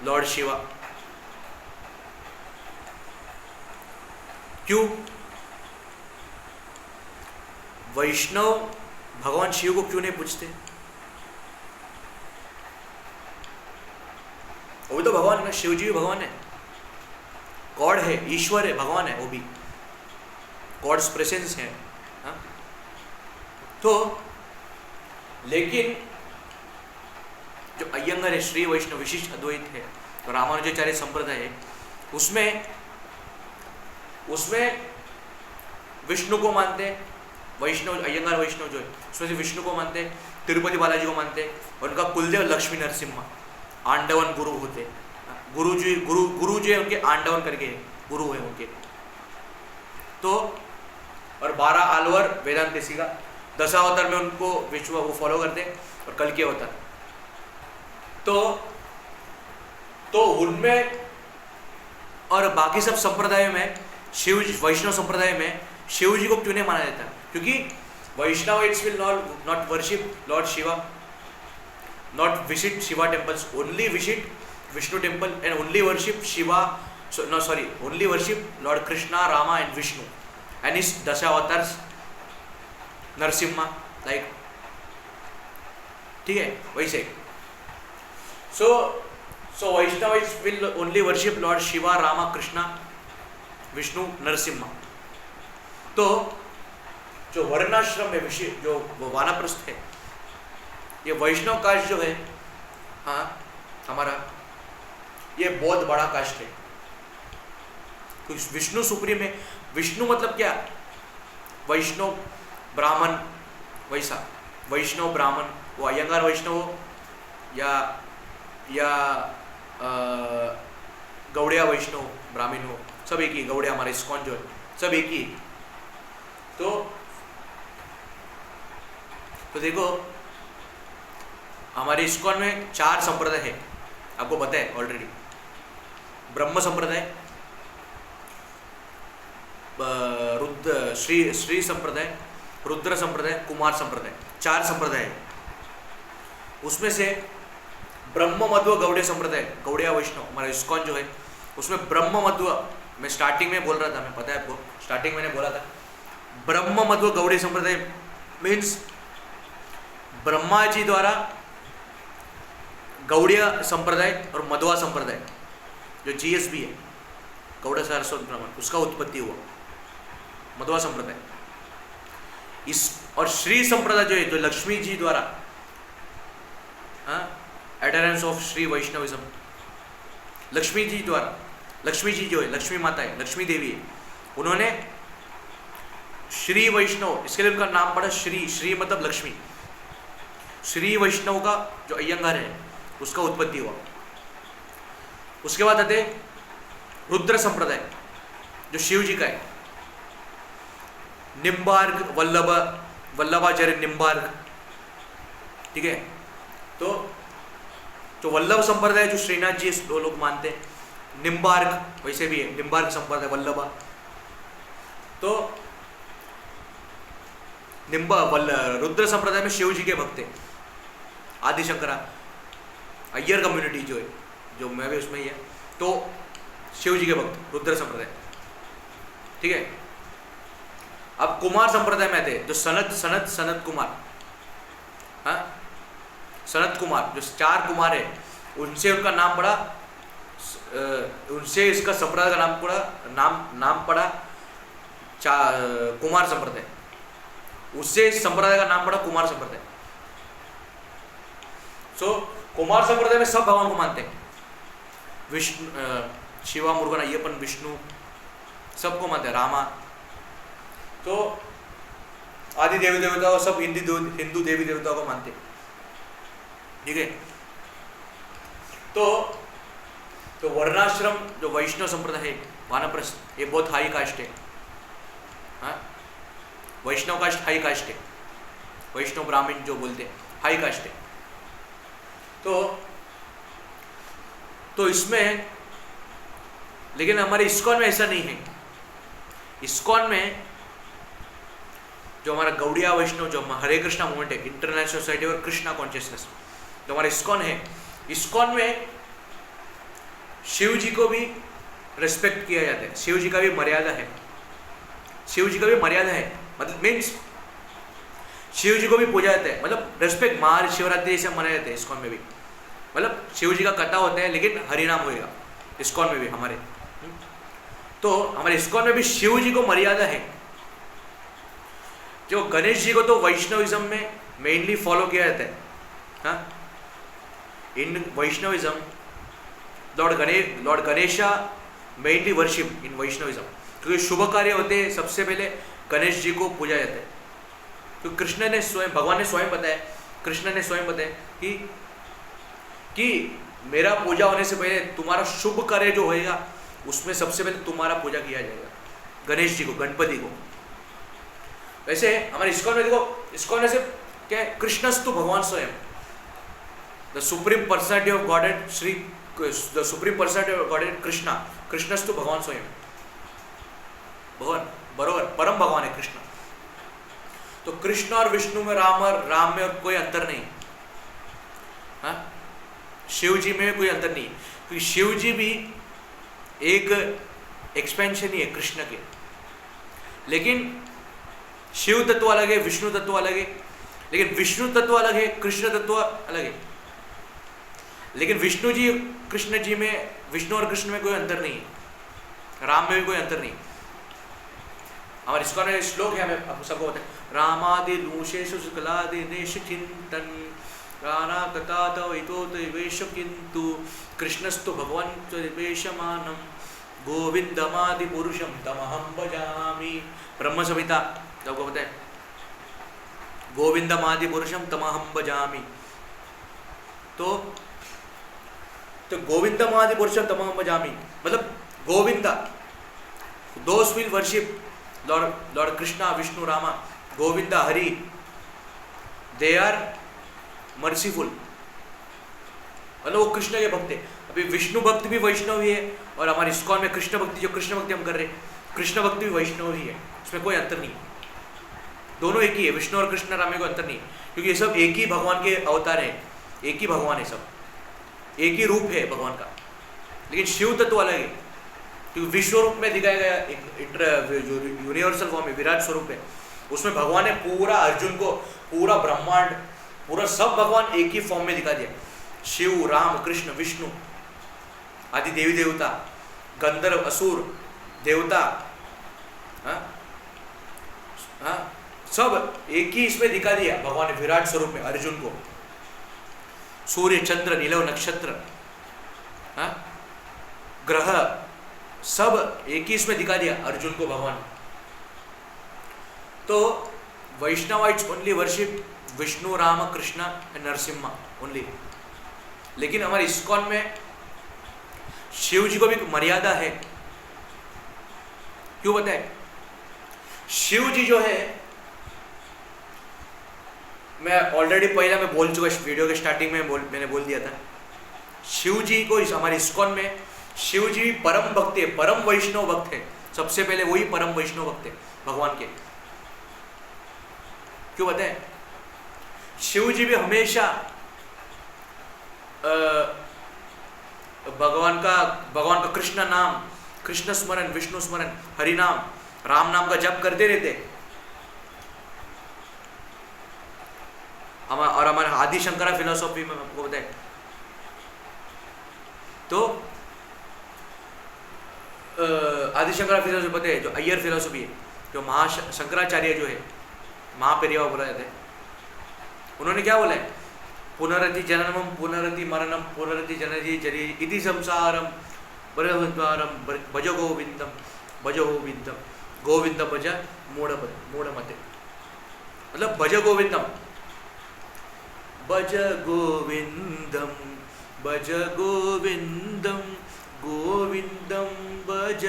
lord Shiva. क्यों? वैष्णव भगवान शिव को क्यों नहीं पूछते? वो भी तो भगवान है ना, शिव जी भी भगवान है, गॉड है, ईश्वर है, भगवान है, वो भी गॉड्स प्रेजेंस है। हाँ? तो लेकिन जो अयंगर है, श्री वैष्णव विशिष्ट अद्वैत है, तो रामानुजाचार्य संप्रदाय है, उसमें विष्णु को मानते हैं। वैष्णव, अयंगार वैष्णव जो है उसमें से विष्णु को मानते हैं, तिरुपति बालाजी को मानते हैं, और उनका कुलदेव लक्ष्मी नरसिम्हा, आंडवन गुरु होते। गुरु जो है उनके आंडवन करके गुरु है उनके। तो और 12 आलवर वेदांत देसी का 10 अवतार में उनको विश्व वो फॉलो करते हैं, और कल के अवतार। तो उनमें और बाकी सब संप्रदायों में शिव, वैष्णव संप्रदाय में शिव जी को क्यों नहीं माना जाता? क्योंकि Vaishnavites will not worship lord Shiva, not visit Shiva temples, only visit Vishnu temple and only worship Shiva, only worship lord Krishna, Rama and Vishnu and his 10 avatars, Narasimha, like, ठीक है वैसे। So Vaishnavites will only worship lord Shiva, Rama, Krishna, Vishnu, Narasimha. तो जो वर्णाश्रम है, जो वानप्रस्थ है, ये वैष्णव कास्ट जो है, हाँ हमारा, ये बहुत बड़ा कास्ट है। कुछ विष्णु सुप्रीम है। विष्णु मतलब क्या? वैष्णव ब्राह्मण, वैसा वैष्णव ब्राह्मण, वो अयंगार वैष्णव हो या गौड़िया वैष्णव ब्राह्मण हो, सब एक ही। गौड़िया हमारा इस्कॉन जो है, सब एक ही। तो देखो, हमारे इस्कॉन में 4 संप्रदाय है, आपको पता है ऑलरेडी। ब्रह्म संप्रदाय, श्री संप्रदाय, रुद्र संप्रदाय, कुमार संप्रदाय, 4 संप्रदाय है। उसमें से ब्रह्म मध्व गौड़िया संप्रदाय, गौड़िया वैष्णव हमारा इस्कॉन जो है, उसमें ब्रह्म मध्व, मैं स्टार्टिंग में बोल रहा था, मैं पता है आपको, स्टार्टिंग मैंने बोला था, ब्रह्म मध्व गौड़िया संप्रदाय मीन्स ब्रह्मा जी द्वारा गौड़िया संप्रदाय और मध्वा संप्रदाय जो GSB है, गौड़ सारस्वत ब्राह्मण, उसका उत्पत्ति हुआ मध्वा संप्रदाय। इस और श्री संप्रदाय जो है, जो लक्ष्मी जी द्वारा, एडरेंस ऑफ श्री वैष्णविज्म, लक्ष्मी जी द्वारा, लक्ष्मी जी जो है, लक्ष्मी माता है, लक्ष्मी देवी है, उन्होंने श्री वैष्णव, इसके लिए उनका नाम पड़ा श्री मतलब लक्ष्मी। श्री वैष्णव का जो अयंगार है उसका उत्पत्ति हुआ। उसके बाद आते रुद्र संप्रदाय जो शिव जी का है, निम्बार्क, वल्लभाचार्य निम्बार्क, ठीक है। तो जो वल्लभ संप्रदाय जो श्रीनाथ जी लोग मानते हैं, निम्बार्क वैसे भी है, निम्बार्क संप्रदाय वल्लभा। तो रुद्र संप्रदाय में शिव जी के भक्त हैं, आदिशंकरा, अय्यर कम्युनिटी जो है, जो मैं भी उसमें ही है, तो शिव जी के भक्त रुद्र संप्रदाय, ठीक है। अब कुमार संप्रदाय में आते हैं, जो सनत कुमार, हाँ सनत कुमार, जो 4 कुमार है, उनसे उनका नाम पड़ा उनसे इसका संप्रदाय का नाम पड़ा कुमार संप्रदाय। उससे इस संप्रदाय का नाम पड़ा कुमार संप्रदाय। कुमार संप्रदाय में सब भगवान को मानते हैं, विष्णु, शिवा, मुरुगन, अय्यपन, विष्णु, सबको मानते हैं, रामा। तो आदि देवी देवताओं, सब हिंदू देवी देवताओं को मानते हैं, ठीक है। तो वर्णाश्रम जो वैष्णव संप्रदाय है, वानप्रस्थ, ये बहुत हाई कास्ट है। हाँ, वैष्णव कास्ट हाई कास्ट है, वैष्णव ब्राह्मण जो बोलते हैं हाई कास्ट है। तो इसमें, लेकिन हमारे इस्कॉन में ऐसा नहीं है। इस्कॉन में जो हमारा गौड़िया वैष्णव, जो हरे कृष्णा मूवमेंट है, इंटरनेशनल सोसाइटी और कृष्णा कॉन्शियसनेस, जो हमारा इस्कॉन है, इस्कॉन में शिव जी को भी रिस्पेक्ट किया जाता है, शिव जी का भी मर्यादा है, शिव जी का भी मर्यादा है, मतलब मीन्स शिव जी को भी पूजा जाता है, मतलब रिस्पेक्ट। महाशिवरात्रि से मनाया जाता है इस्कॉन में भी, मतलब शिव जी का कथा होता है लेकिन हरिनाम होएगा इस्कॉन में भी हमारे। तो हमारे इस्कॉन में भी शिव जी को मर्यादा है। जो गणेश जी को तो वैष्णविज्म में मेनली फॉलो किया जाता है। हाँ, in Vaishnavism lord Ganesha mainly worship in Vaishnavism, क्योंकि शुभ कार्य होते हैं सबसे पहले गणेश जी को पूजा जाता है। तो कृष्ण ने स्वयं, भगवान ने स्वयं बताया, कृष्ण ने स्वयं बताया कि मेरा पूजा होने से पहले तुम्हारा शुभ कार्य जो होएगा उसमें सबसे पहले तुम्हारा पूजा किया जाएगा, गणेश जी को, गणपति को। वैसे हमारे इस्कॉन में देखो, इस्कॉन में से क्या है, कृष्णस्तु भगवान स्वयं, the supreme personality of godhead Shri, the supreme personality of godhead Krishna, कृष्णस्तु भगवान स्वयं, भगवान बरोबर परम भगवान है कृष्ण। तो कृष्ण और विष्णु में, राम में और कोई अंतर नहीं। हाँ, शिव जी में कोई अंतर नहीं, क्योंकि शिव जी भी एक एक्सपेंशन ही है कृष्ण के। लेकिन शिव तत्व अलग है, विष्णु तत्व अलग है, लेकिन विष्णु तत्व अलग है, कृष्ण तत्व अलग है। लेकिन विष्णु जी, कृष्ण जी में, विष्णु और कृष्ण में कोई अंतर नहीं है, राम में भी कोई अंतर नहीं। हमारे इसका श्लोक है, हमें सबको पता है, रामादि रूषेषु शुक्लादि देश चिंतन राना कथा तवैतोतैवेश किंतु कृष्णस्तु भगवान वेशमानम गोविंदमादि पुरुषम तमहम भजामि। ब्रह्म संहिता सबको पता है, गोविंदमादि पुरुषम तमहम भजामि। तो गोविंदमादि पुरुषम तमहम भजामि मतलब Govinda, those will worship lord Krishna, Vishnu, Rama, Govinda, Hari, they are merciful, मतलब वो कृष्ण के भक्त है। अभी विष्णु भक्त भी वैष्णव ही है, और हमारे इस्कॉन में कृष्ण भक्ति, जो कृष्ण भक्ति हम कर रहे हैं, कृष्ण भक्ति भी वैष्णव ही है, इसमें कोई अंतर नहीं। दोनों एक ही है, विष्णु और कृष्ण, राम में कोई अंतर नहीं, क्योंकि ये सब एक ही भगवान के अवतार हैं, एक ही भगवान है, सब एक ही रूप है भगवान का। लेकिन शिव तत्व अलग है, क्योंकि विश्व रूप में दिखाया गया एक जो यूनिवर्सल फॉर्म है, विराट स्वरूप है, उसमें भगवान ने पूरा अर्जुन को, पूरा ब्रह्मांड, पूरा सब भगवान एक ही फॉर्म में दिखा दिया। शिव, राम, कृष्ण, विष्णु आदि देवी देवता, गंधर्व, असुर, देवता, सब एक ही इसमें दिखा दिया भगवान ने विराट स्वरूप में अर्जुन को। सूर्य, चंद्र, नीलव, नक्षत्र, ग्रह, सब एक ही इसमें दिखा दिया अर्जुन को भगवान। तो Vaishnavites only worship Vishnu, Ram, Krishna and Narasimha only. लेकिन हमारे इस्कॉन में शिव जी को भी मर्यादा है। क्यों बताए? शिव जी जो है, मैं ऑलरेडी पहले मैं बोल चुका, वीडियो के स्टार्टिंग में मैंने बोल दिया था, शिव जी को हमारे इस्कॉन में शिव जी परम भक्त है, परम वैष्णव भक्त है, सबसे पहले वही परम वैष्णव भक्त है भगवान के। क्यों बताएं? शिव जी भी हमेशा भगवान का कृष्ण नाम, कृष्ण स्मरण, विष्णु स्मरण, हरि नाम, राम नाम का जप करते रहते। और हमारा आदि शंकरा फिलोसॉफी में आपको बताए, तो आदिशंकरा फिलोसफी पता है, जो अय्यर फिलोसफी है, जो शंकराचार्य जो है, महापेरिया बोला जाता है, उन्होंने क्या बोला है? पुनरति जननम पुनरति मरणम पुनरति जननी जरी इति संसारम बरद्वारम भज गोविंदम गोविंद भज मूढ़मते। मतलब भज गोविंदम भज गोविंदम गोविंदम भज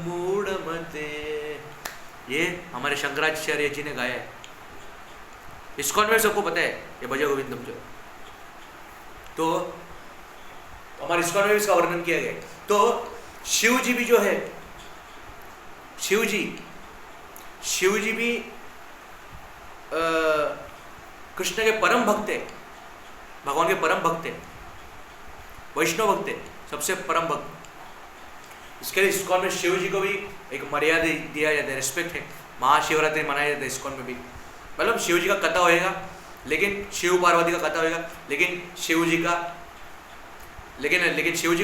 मूढ़मते। ये हमारे शंकराचार्य जी ने गाया है। इस्कॉन में सबको पता है ये भज गोविंदम जो। तो हमारे इस्कॉन में इसका वर्णन किया गया है। तो शिव जी भी जो है, शिव जी भी कृष्ण के परम भक्त है, भगवान के परम भक्त है, वैष्णव भक्त है, सबसे परम भक्त। इसके लिए इस्कॉन में शिव जी को भी एक मर्यादा दिया जाता है, रिस्पेक्ट है। महाशिवरात्रि मनाया जाता है इस्कॉन में भी। मतलब शिव जी का कथा होएगा, लेकिन शिव पार्वती का कथा होएगा, लेकिन शिव जी का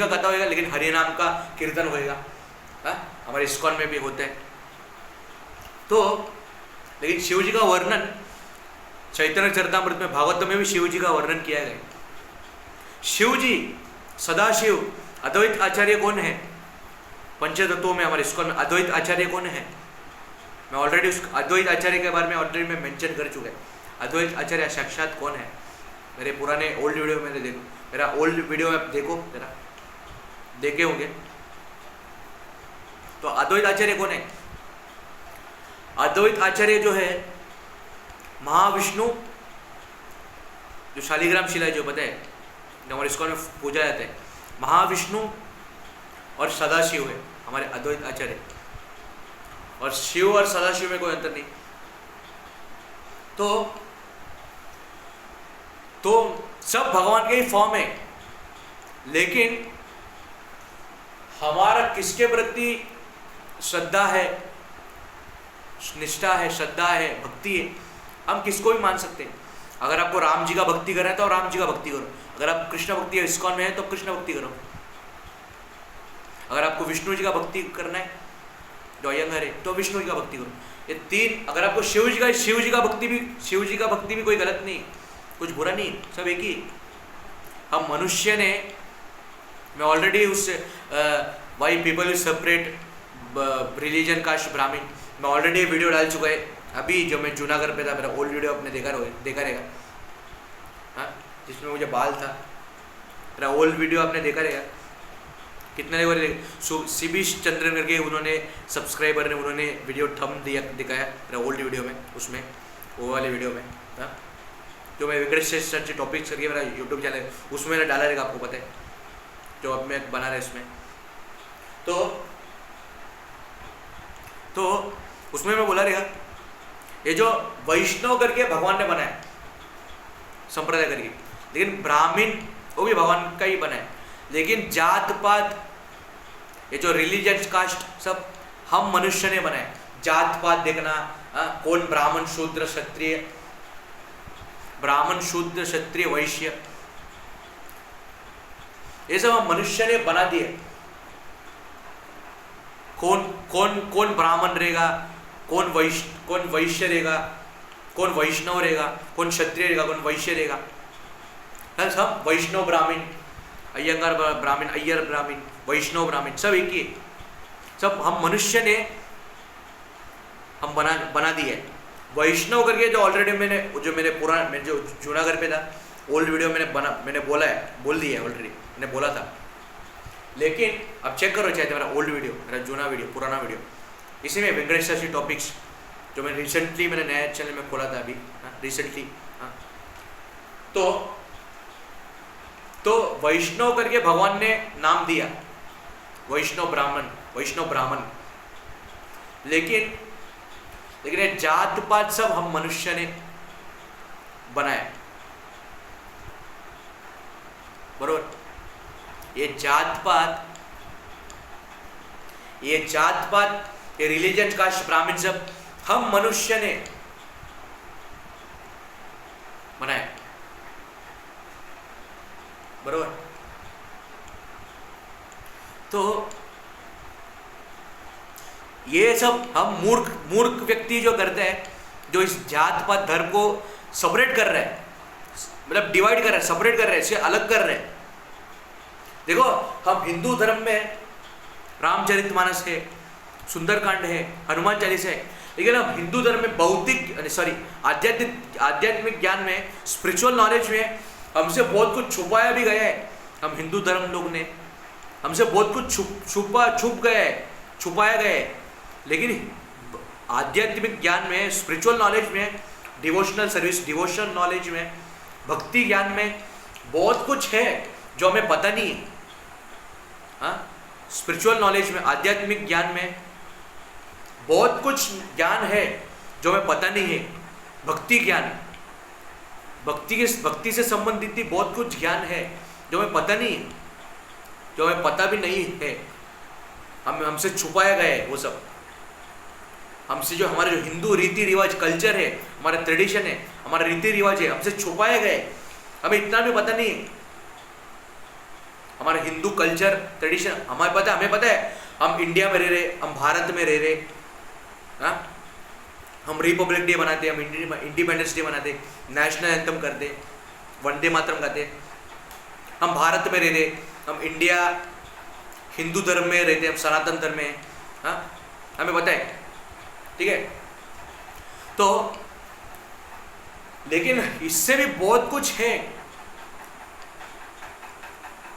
कथा होएगा, लेकिन हरि नाम का कीर्तन होएगा। हमारे इस्कॉन में भी होता है। तो लेकिन शिव जी का वर्णन चैतन्य चरितामृत में, भागवत में भी शिव जी का वर्णन किया गया। शिव जी सदाशिव अद्वैत आचार्य कौन है? पंचतत्वों में हमारे इस्कॉन में अद्वैत आचार्य कौन है? मैं ऑलरेडी उस अद्वैत आचार्य के बारे में ऑलरेडी मैं मेंशन कर चुका है। अद्वैत आचार्य साक्षात कौन है? मेरे पुराने ओल्ड वीडियो में देखो, मेरा ओल्ड वीडियो में देखो, मेरा देखे होंगे। तो अद्वैत आचार्य कौन है? अद्वैत आचार्य जो है महाविष्णु, जो शालिग्राम शिला जो पता है, जो हमारे इस्कॉन में पूजा जाता है, महाविष्णु और सदाशिव है हमारे अद्वैत आचार्य। और शिव और सदाशिव में कोई अंतर नहीं। तो सब भगवान के ही फॉर्म है, लेकिन हमारा किसके प्रति श्रद्धा है, निष्ठा है, श्रद्धा है, भक्ति है, हम किसको भी मान सकते हैं। अगर आपको राम जी का भक्ति करना है तो राम जी का भक्ति करो। अगर आप कृष्ण भक्ति इस्कॉन में है तो कृष्ण भक्ति करो। अगर आपको विष्णु जी का भक्ति करना है, जो अयंगर है, तो विष्णु जी का भक्ति करो। ये तीन। अगर आपको शिव जी का भक्ति भी कोई गलत नहीं, कुछ बुरा नहीं, सब एक ही। हम मनुष्य ने, मैं ऑलरेडी उससे why people is separate religion caste ब्राह्मण, मैं ऑलरेडी वीडियो डाल चुका है। अभी जो मैं जूनागढ़ पे था, मेरा ओल्ड वीडियो आपने देखा रहेगा, हाँ, जिसमें मुझे बाल था, मेरा ओल्ड वीडियो आपने देखा रहेगा। कितने लोगों सीबी चंद्रन करके उन्होंने सब्सक्राइबर ने उन्होंने वीडियो थंब दिखाया मेरा ओल्ड वीडियो में, उसमें वो वाले वीडियो में, हाँ, जो मैं वेंकटेश सर से टॉपिक्स करके मेरा यूट्यूब चैनल उसमें मैंने डाला रहेगा, आपको पता है, जो अब मैं बना रहा है उसमें। तो उसमें मैं बोला रहेगा, ये जो वैष्णव करके भगवान ने बनाया संप्रदाय करके, लेकिन ब्राह्मण वो भी भगवान का ही बनाया, लेकिन जात पात, ये जो रिलीजियस कास्ट, सब हम मनुष्य ने बनाए। जात पात देखना, कौन ब्राह्मण शूद्र क्षत्रिय वैश्य, ये सब हम मनुष्य ने बना दिए। कौन ब्राह्मण रहेगा, कौन वैश्य रहेगा, कौन वैष्णव रहेगा, कौन क्षत्रिय रहेगा, कौन वैश्य रहेगा, सब वैष्णव ब्राह्मण, अय्यंगार ब्राह्मण, अय्यर ब्राह्मण, वैष्णव ब्राह्मण, सब एक ही। सब हम मनुष्य ने हम बना दिए। वैष्णव करके जो ऑलरेडी मैंने जो जूनागढ़ पे था ओल्ड वीडियो मैंने बोल दिया है ऑलरेडी, मैंने बोला था। लेकिन अब चेक करो चाहे मेरा ओल्ड वीडियो, मेरा पुराना वीडियो, इसी में वेंकटेश सर टॉपिक्स जो मैंने रिसेंटली मैंने नया चैनल में खोला था अभी, रिसेंटली। तो वैष्णव करके भगवान ने नाम दिया, वैष्णव ब्राह्मण, लेकिन ये जात पात सब हम मनुष्य ने बनाया, बरोबर। ये जात पात, ये रिलीजन कास्ट ब्राह्मण सब हम मनुष्य ने बनाया, बरोबर। तो ये सब हम मूर्ख मूर्ख व्यक्ति जो करते हैं, जो इस जात पात धर्म को सेपरेट कर रहे हैं, मतलब डिवाइड कर रहे हैं, सेपरेट कर रहे हैं, इसे अलग कर रहे हैं। देखो हम हिंदू धर्म में रामचरितमानस है, सुंदरकांड है, हनुमान चालीसा है, लेकिन हम हिंदू धर्म में भौतिक सॉरी आध्यात्मिक ज्ञान में, स्पिरिचुअल नॉलेज में हमसे बहुत कुछ छुपाया भी गया है। हम हिंदू धर्म लोग ने हमसे बहुत कुछ छुपाया गया है। लेकिन आध्यात्मिक ज्ञान में, स्पिरिचुअल नॉलेज में, डिवोशनल सर्विस, डिवोशनल नॉलेज में, भक्ति ज्ञान में बहुत कुछ है जो हमें पता नहीं है। हाँ, स्पिरिचुअल नॉलेज में, आध्यात्मिक ज्ञान में बहुत कुछ ज्ञान है जो हमें पता नहीं है। भक्ति ज्ञान, भक्ति से संबंधित भी बहुत कुछ ज्ञान है जो हमें पता नहीं है, जो हमें पता भी नहीं है, हमसे छुपाया गया है। वो सब हमसे, जो हमारे जो हिंदू रीति रिवाज, कल्चर है, हमारा ट्रेडिशन है, हमारा रीति रिवाज है, हमसे छुपाया गया है, हमें इतना भी पता नहीं है। हमारा हिंदू कल्चर, ट्रेडिशन हमें पता है। हम इंडिया में रह रहे, हम भारत में रह रहे, हाँ, हम रिपब्लिक डे मनाते, हम इंडिपेंडेंस डे मनाते, नेशनल एंथम करते, वंदे मातरम गाते। हम भारत में रह रहे, हम इंडिया हिंदू धर्म में रहते, हम सनातन धर्म में, हाँ, हमें पता है, ठीक है। तो लेकिन इससे भी बहुत कुछ है।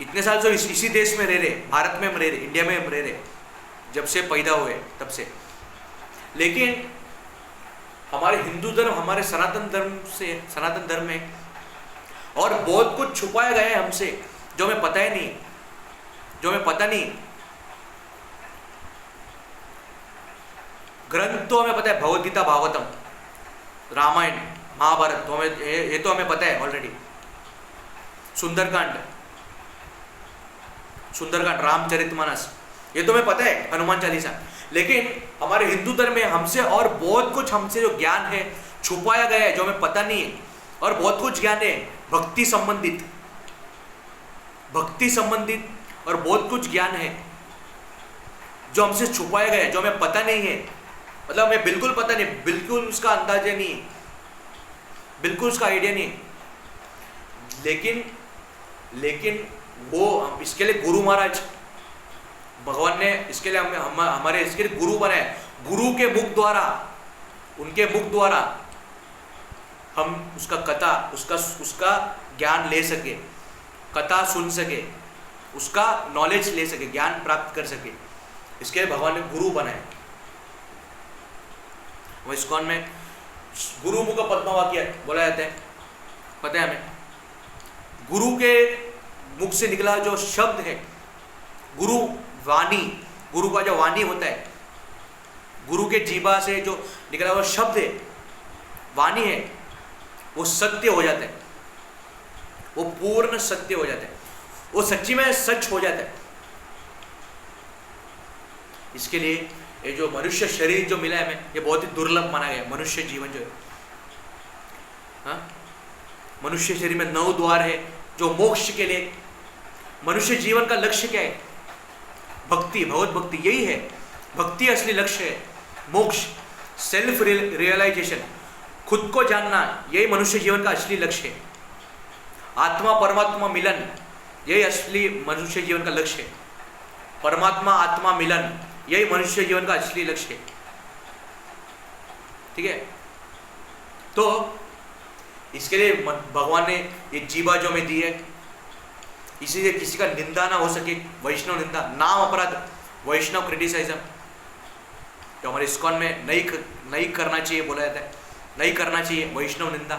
इतने साल जो इसी देश में रह रहे, भारत में हम रह रहे, इंडिया में हम रह रहे, जब से पैदा हुए तब से, लेकिन हमारे हिंदू धर्म, हमारे सनातन धर्म में और बहुत कुछ छुपाया गया है हमसे, जो हमें पता ही नहीं, जो हमें पता नहीं। ग्रंथ तो हमें पता है, भगवद गीता, भागवतम, रामायण, महाभारत, तो हमें ये तो हमें पता है ऑलरेडी। सुंदरकांड, रामचरितमानस, ये तो हमें पता है, हनुमान चालीसा। लेकिन हमारे हिंदू धर्म में हमसे और बहुत कुछ, हमसे जो ज्ञान है छुपाया गया है, जो हमें पता नहीं है। और बहुत कुछ ज्ञान है भक्ति संबंधित और बहुत कुछ ज्ञान है जो हमसे छुपाया गया है, जो हमें पता नहीं है। मतलब हमें बिल्कुल पता नहीं, बिल्कुल उसका अंदाजा नहीं है, बिल्कुल उसका आइडिया नहीं है। लेकिन वो इसके लिए गुरु महाराज, भगवान ने इसके लिए हमारे इसके लिए गुरु बनाए। गुरु के मुख द्वारा, उनके मुख द्वारा हम उसका कथा, उसका ज्ञान ले सके, कथा सुन सके, उसका नॉलेज ले सके, ज्ञान प्राप्त कर सके। इसके लिए भगवान ने गुरु बनाए। वो इस्कॉन में गुरु मुख पद्म वाक्य बोला जाता है, पता है हमें। गुरु के मुख से निकला जो शब्द है, गुरु वाणी, गुरु का जो वाणी होता है, गुरु के जीवा से जो निकला हुआ शब्द है, वाणी है, वो सत्य हो जाता है, वो पूर्ण सत्य हो जाता है, वो सच्ची में सच हो जाता है। इसके लिए ये जो मनुष्य शरीर जो मिला है हमें, ये बहुत ही दुर्लभ माना गया। मनुष्य जीवन जो है, हाँ, मनुष्य शरीर में 9 द्वार है जो मोक्ष के लिए। मनुष्य जीवन का लक्ष्य क्या है? भक्ति, भगवत भक्ति, यही है भक्ति असली लक्ष्य है। मोक्ष, सेल्फ रियलाइजेशन, खुद को जानना, यही मनुष्य जीवन का असली लक्ष्य है। आत्मा परमात्मा मिलन, यही असली मनुष्य जीवन का लक्ष्य है। परमात्मा आत्मा मिलन, यही मनुष्य जीवन का असली लक्ष्य है। ठीक है, तो इसके लिए भगवान ने ये जीवा जो में दी है, इसीलिए किसी का निंदा ना हो सके। वैष्णव निंदा, नाम अपराध, वैष्णव क्रिटिसाइज्म जो हमारे इस्कॉन में नहीं करना चाहिए बोला जाता है, नहीं करना चाहिए वैष्णव निंदा।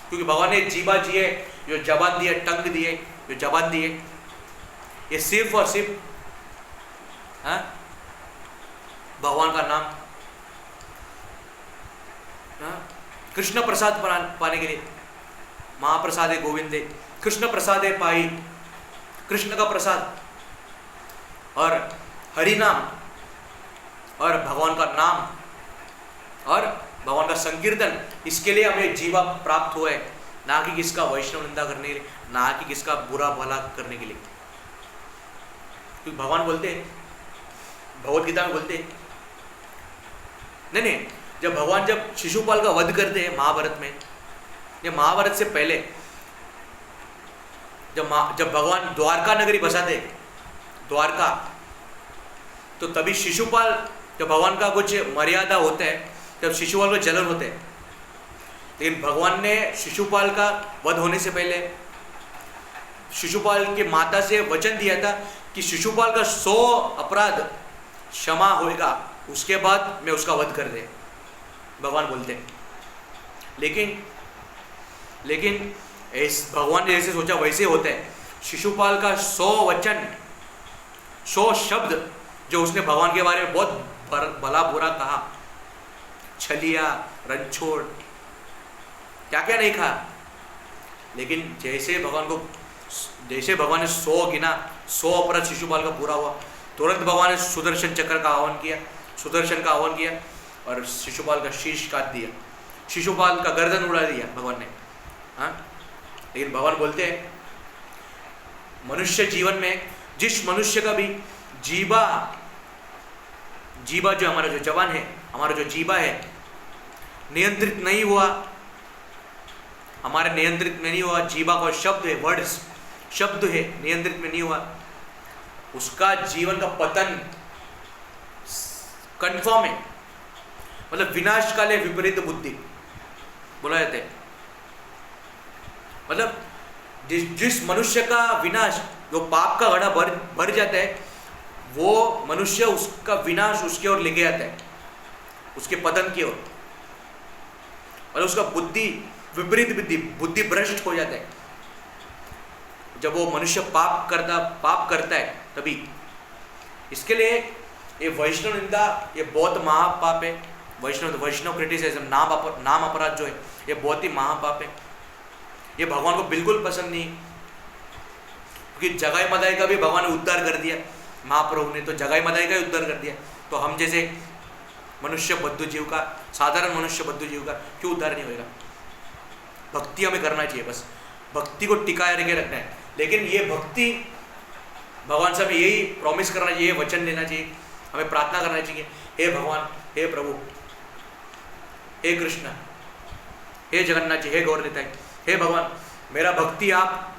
क्योंकि भगवान ने जीवा दिए, जो जबान दिए, टंग दिए, जो जबान दिए, ये सिर्फ और सिर्फ भगवान का नाम, कृष्ण प्रसाद पाने के लिए। महाप्रसाद है गोविंदे, कृष्ण प्रसाद है पाई, कृष्ण का प्रसाद और हरि नाम और भगवान का नाम और भगवान का संकीर्तन, इसके लिए हमें जीवा प्राप्त हुआ है, ना कि किसका वैष्णव निंदा करने के लिए, ना कि किसका बुरा भला करने के लिए। क्योंकि भगवान बोलते हैं, भगवद गीता में बोलते हैं, नहीं, जब भगवान जब शिशुपाल का वध करते हैं महाभारत में, ये महाभारत से पहले जब भगवान द्वारका नगरी बसाते, द्वारका, तो तभी शिशुपाल, जब भगवान का कुछ मर्यादा होता है, जब शिशुपाल का जलन होते हैं, लेकिन भगवान ने शिशुपाल का वध होने से पहले शिशुपाल की माता से वचन दिया था कि शिशुपाल का 100 अपराध क्षमा होएगा, उसके बाद मैं उसका वध कर दे, भगवान बोलते हैं। लेकिन भगवान ने जैसे सोचा वैसे होता है। शिशुपाल का 100 वचन, 100 शब्द जो उसने भगवान के बारे में बहुत भला बुरा कहा, छलिया, रंछोड़, क्या क्या नहीं कहा, लेकिन जैसे भगवान ने 100 गिना, 100 अपराध शिशुपाल का पूरा हुआ, तुरंत भगवान ने सुदर्शन चक्र का आह्वान किया, सुदर्शन का आह्वान किया और शिशुपाल का शीश काट दिया, शिशुपाल का गर्दन उड़ा दिया भगवान ने। हाँ, लेकिन भगवान बोलते हैं मनुष्य जीवन में जिस मनुष्य का भी जीवा जो हमारा जो जवान है, हमारा जो जीवा है, नियंत्रित नहीं हुआ, हमारे नियंत्रित में नहीं हुआ, जीवा का शब्द है, वर्ड्स शब्द है, नियंत्रित में नहीं हुआ, उसका जीवन का पतन कंफर्म है। मतलब विनाश काले विपरीत बुद्धि बोला जाता है। मतलब जिस मनुष्य का विनाश, जो पाप का घड़ा भर जाता है, वो मनुष्य उसका विनाश उसके ओर लेके आता है, उसके पतन की ओर, और उसका विपरीत बुद्धि भ्रष्ट हो जाता है। जब वो मनुष्य पाप करता है तभी। इसके लिए ये वैष्णव निंदा, ये बहुत महापाप है। वैष्णव क्रिटिसिज्म, नाम अपराध जो है, ये बहुत ही महापाप है। ये भगवान को बिल्कुल पसंद नहीं, क्योंकि जगाई मदाई का भी भगवान ने उद्धार कर दिया, महाप्रभु ने तो जगाई मदाई का ही उद्धार कर दिया, तो हम जैसे मनुष्य बद्धू जीव का, साधारण मनुष्य बद्धू जीव का क्यों उद्धार नहीं होगा? भक्ति हमें करना चाहिए, बस भक्ति को टिकाए रखे रखना है। लेकिन ये भक्ति भगवान से हमें यही प्रॉमिस करना चाहिए, वचन लेना चाहिए, हमें प्रार्थना करना चाहिए, हे भगवान, हे प्रभु, हे कृष्ण, हे जगन्नाथ जी, हे गौर निताई, हे भगवान, मेरा भक्ति आप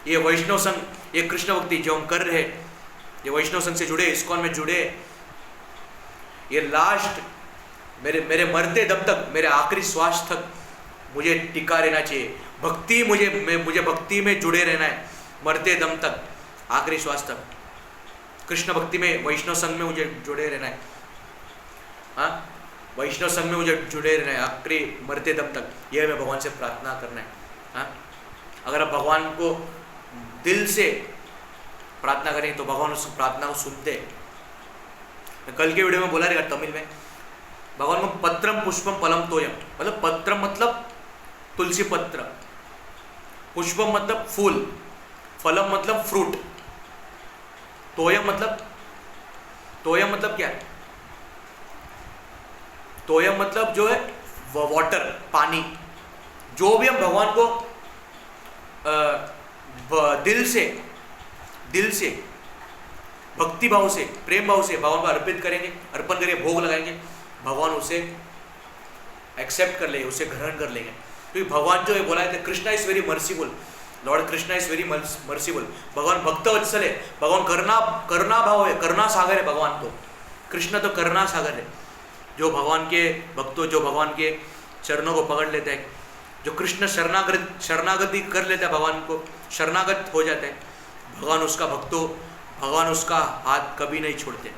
ये वैष्णव संघ, ये कृष्ण भक्ति जो हम कर रहे, ये वैष्णव संघ से जुड़े, इस्कॉन में जुड़े, ये लास्ट मेरे मरते दम तक, मेरे आखिरी श्वास तक मुझे टिका रहना चाहिए। भक्ति मुझे भक्ति में जुड़े रहना है, मरते दम तक, आखिरी श्वास तक। कृष्ण भक्ति में, वैष्णव संघ में मुझे जुड़े रहना है। हाँ, वैष्णव संघ में मुझे जुड़े रहना है आखिरी मरते दम तक। यह हमें भगवान से प्रार्थना करना है। हाँ, अगर आप भगवान को दिल से प्रार्थना करें तो भगवान उस प्रार्थना को सुनते हैं। कल के वीडियो में बोला रहेगा तमिल में, भगवान को पत्रम पुष्पम फलम तोयम, मतलब पत्रम मतलब तुलसी पत्र, पुष्पम मतलब फूल, फलम मतलब फ्रूट, तोयम मतलब क्या है? तोयम मतलब जो है वाटर, पानी। जो भी हम भगवान को दिल से भक्ति भाव से, प्रेम भाव से भगवान को अर्पण करके भोग लगाएंगे, भगवान उसे एक्सेप्ट कर लेंगे, उसे ग्रहण कर लेंगे। क्योंकि भगवान जो है बोला है, Krishna is very merciful, Lord Krishna is very merciful. भगवान भक्त वत्सल है, भगवान करुणा भाव है, करुणा सागर है भगवान। तो कृष्ण तो करुणा सागर है। जो भगवान के भक्तों, जो भगवान के चरणों को पकड़ लेते हैं, जो कृष्ण शरणागति कर लेता है, भगवान को शरणागत हो जाता है, भगवान उसका भक्तों, भगवान उसका हाथ कभी नहीं छोड़ते।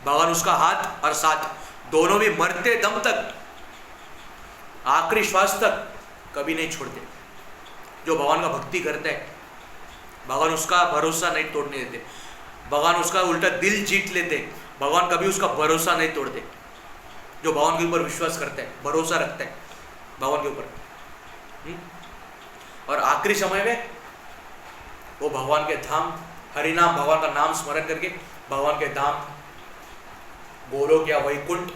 भगवान उसका हाथ और साथ दोनों भी मरते दम तक, आखिरी श्वास तक कभी नहीं छोड़ते। जो भगवान का भक्ति करता है, भगवान उसका भरोसा नहीं तोड़ने देते, भगवान उसका उल्टा दिल जीत लेते, भगवान कभी उसका भरोसा नहीं तोड़ते। जो भगवान के ऊपर विश्वास करता है, भरोसा रखता है भगवान के ऊपर, और आखिरी समय में वो भगवान के धाम, हरिनाम, भगवान का नाम स्मरण करके भगवान के धाम गोलोक या वैकुंठ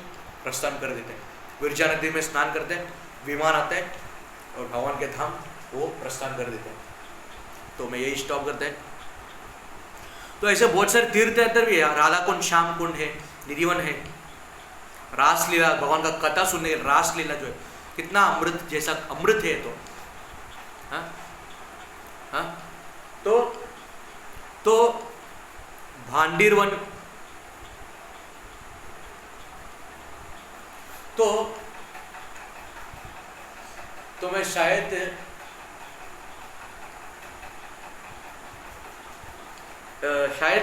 प्रस्थान कर देते हैं। विरजा नदी में स्नान करते हैं, विमान आता है और भगवान के धाम वो प्रस्थान कर देते हैं। तो मैं यही स्टॉप करते हैं। तो ऐसे बहुत सारे तीर्थ यात्रा भी है, राधा कुंड, श्याम कुंड है, निधिवन है, रासलीला, भगवान का कथा सुनने के रासलीला जो है कितना अमृत जैसा अमृत है। तो हाँ हाँ तो भांडीरवन तो मैं शायद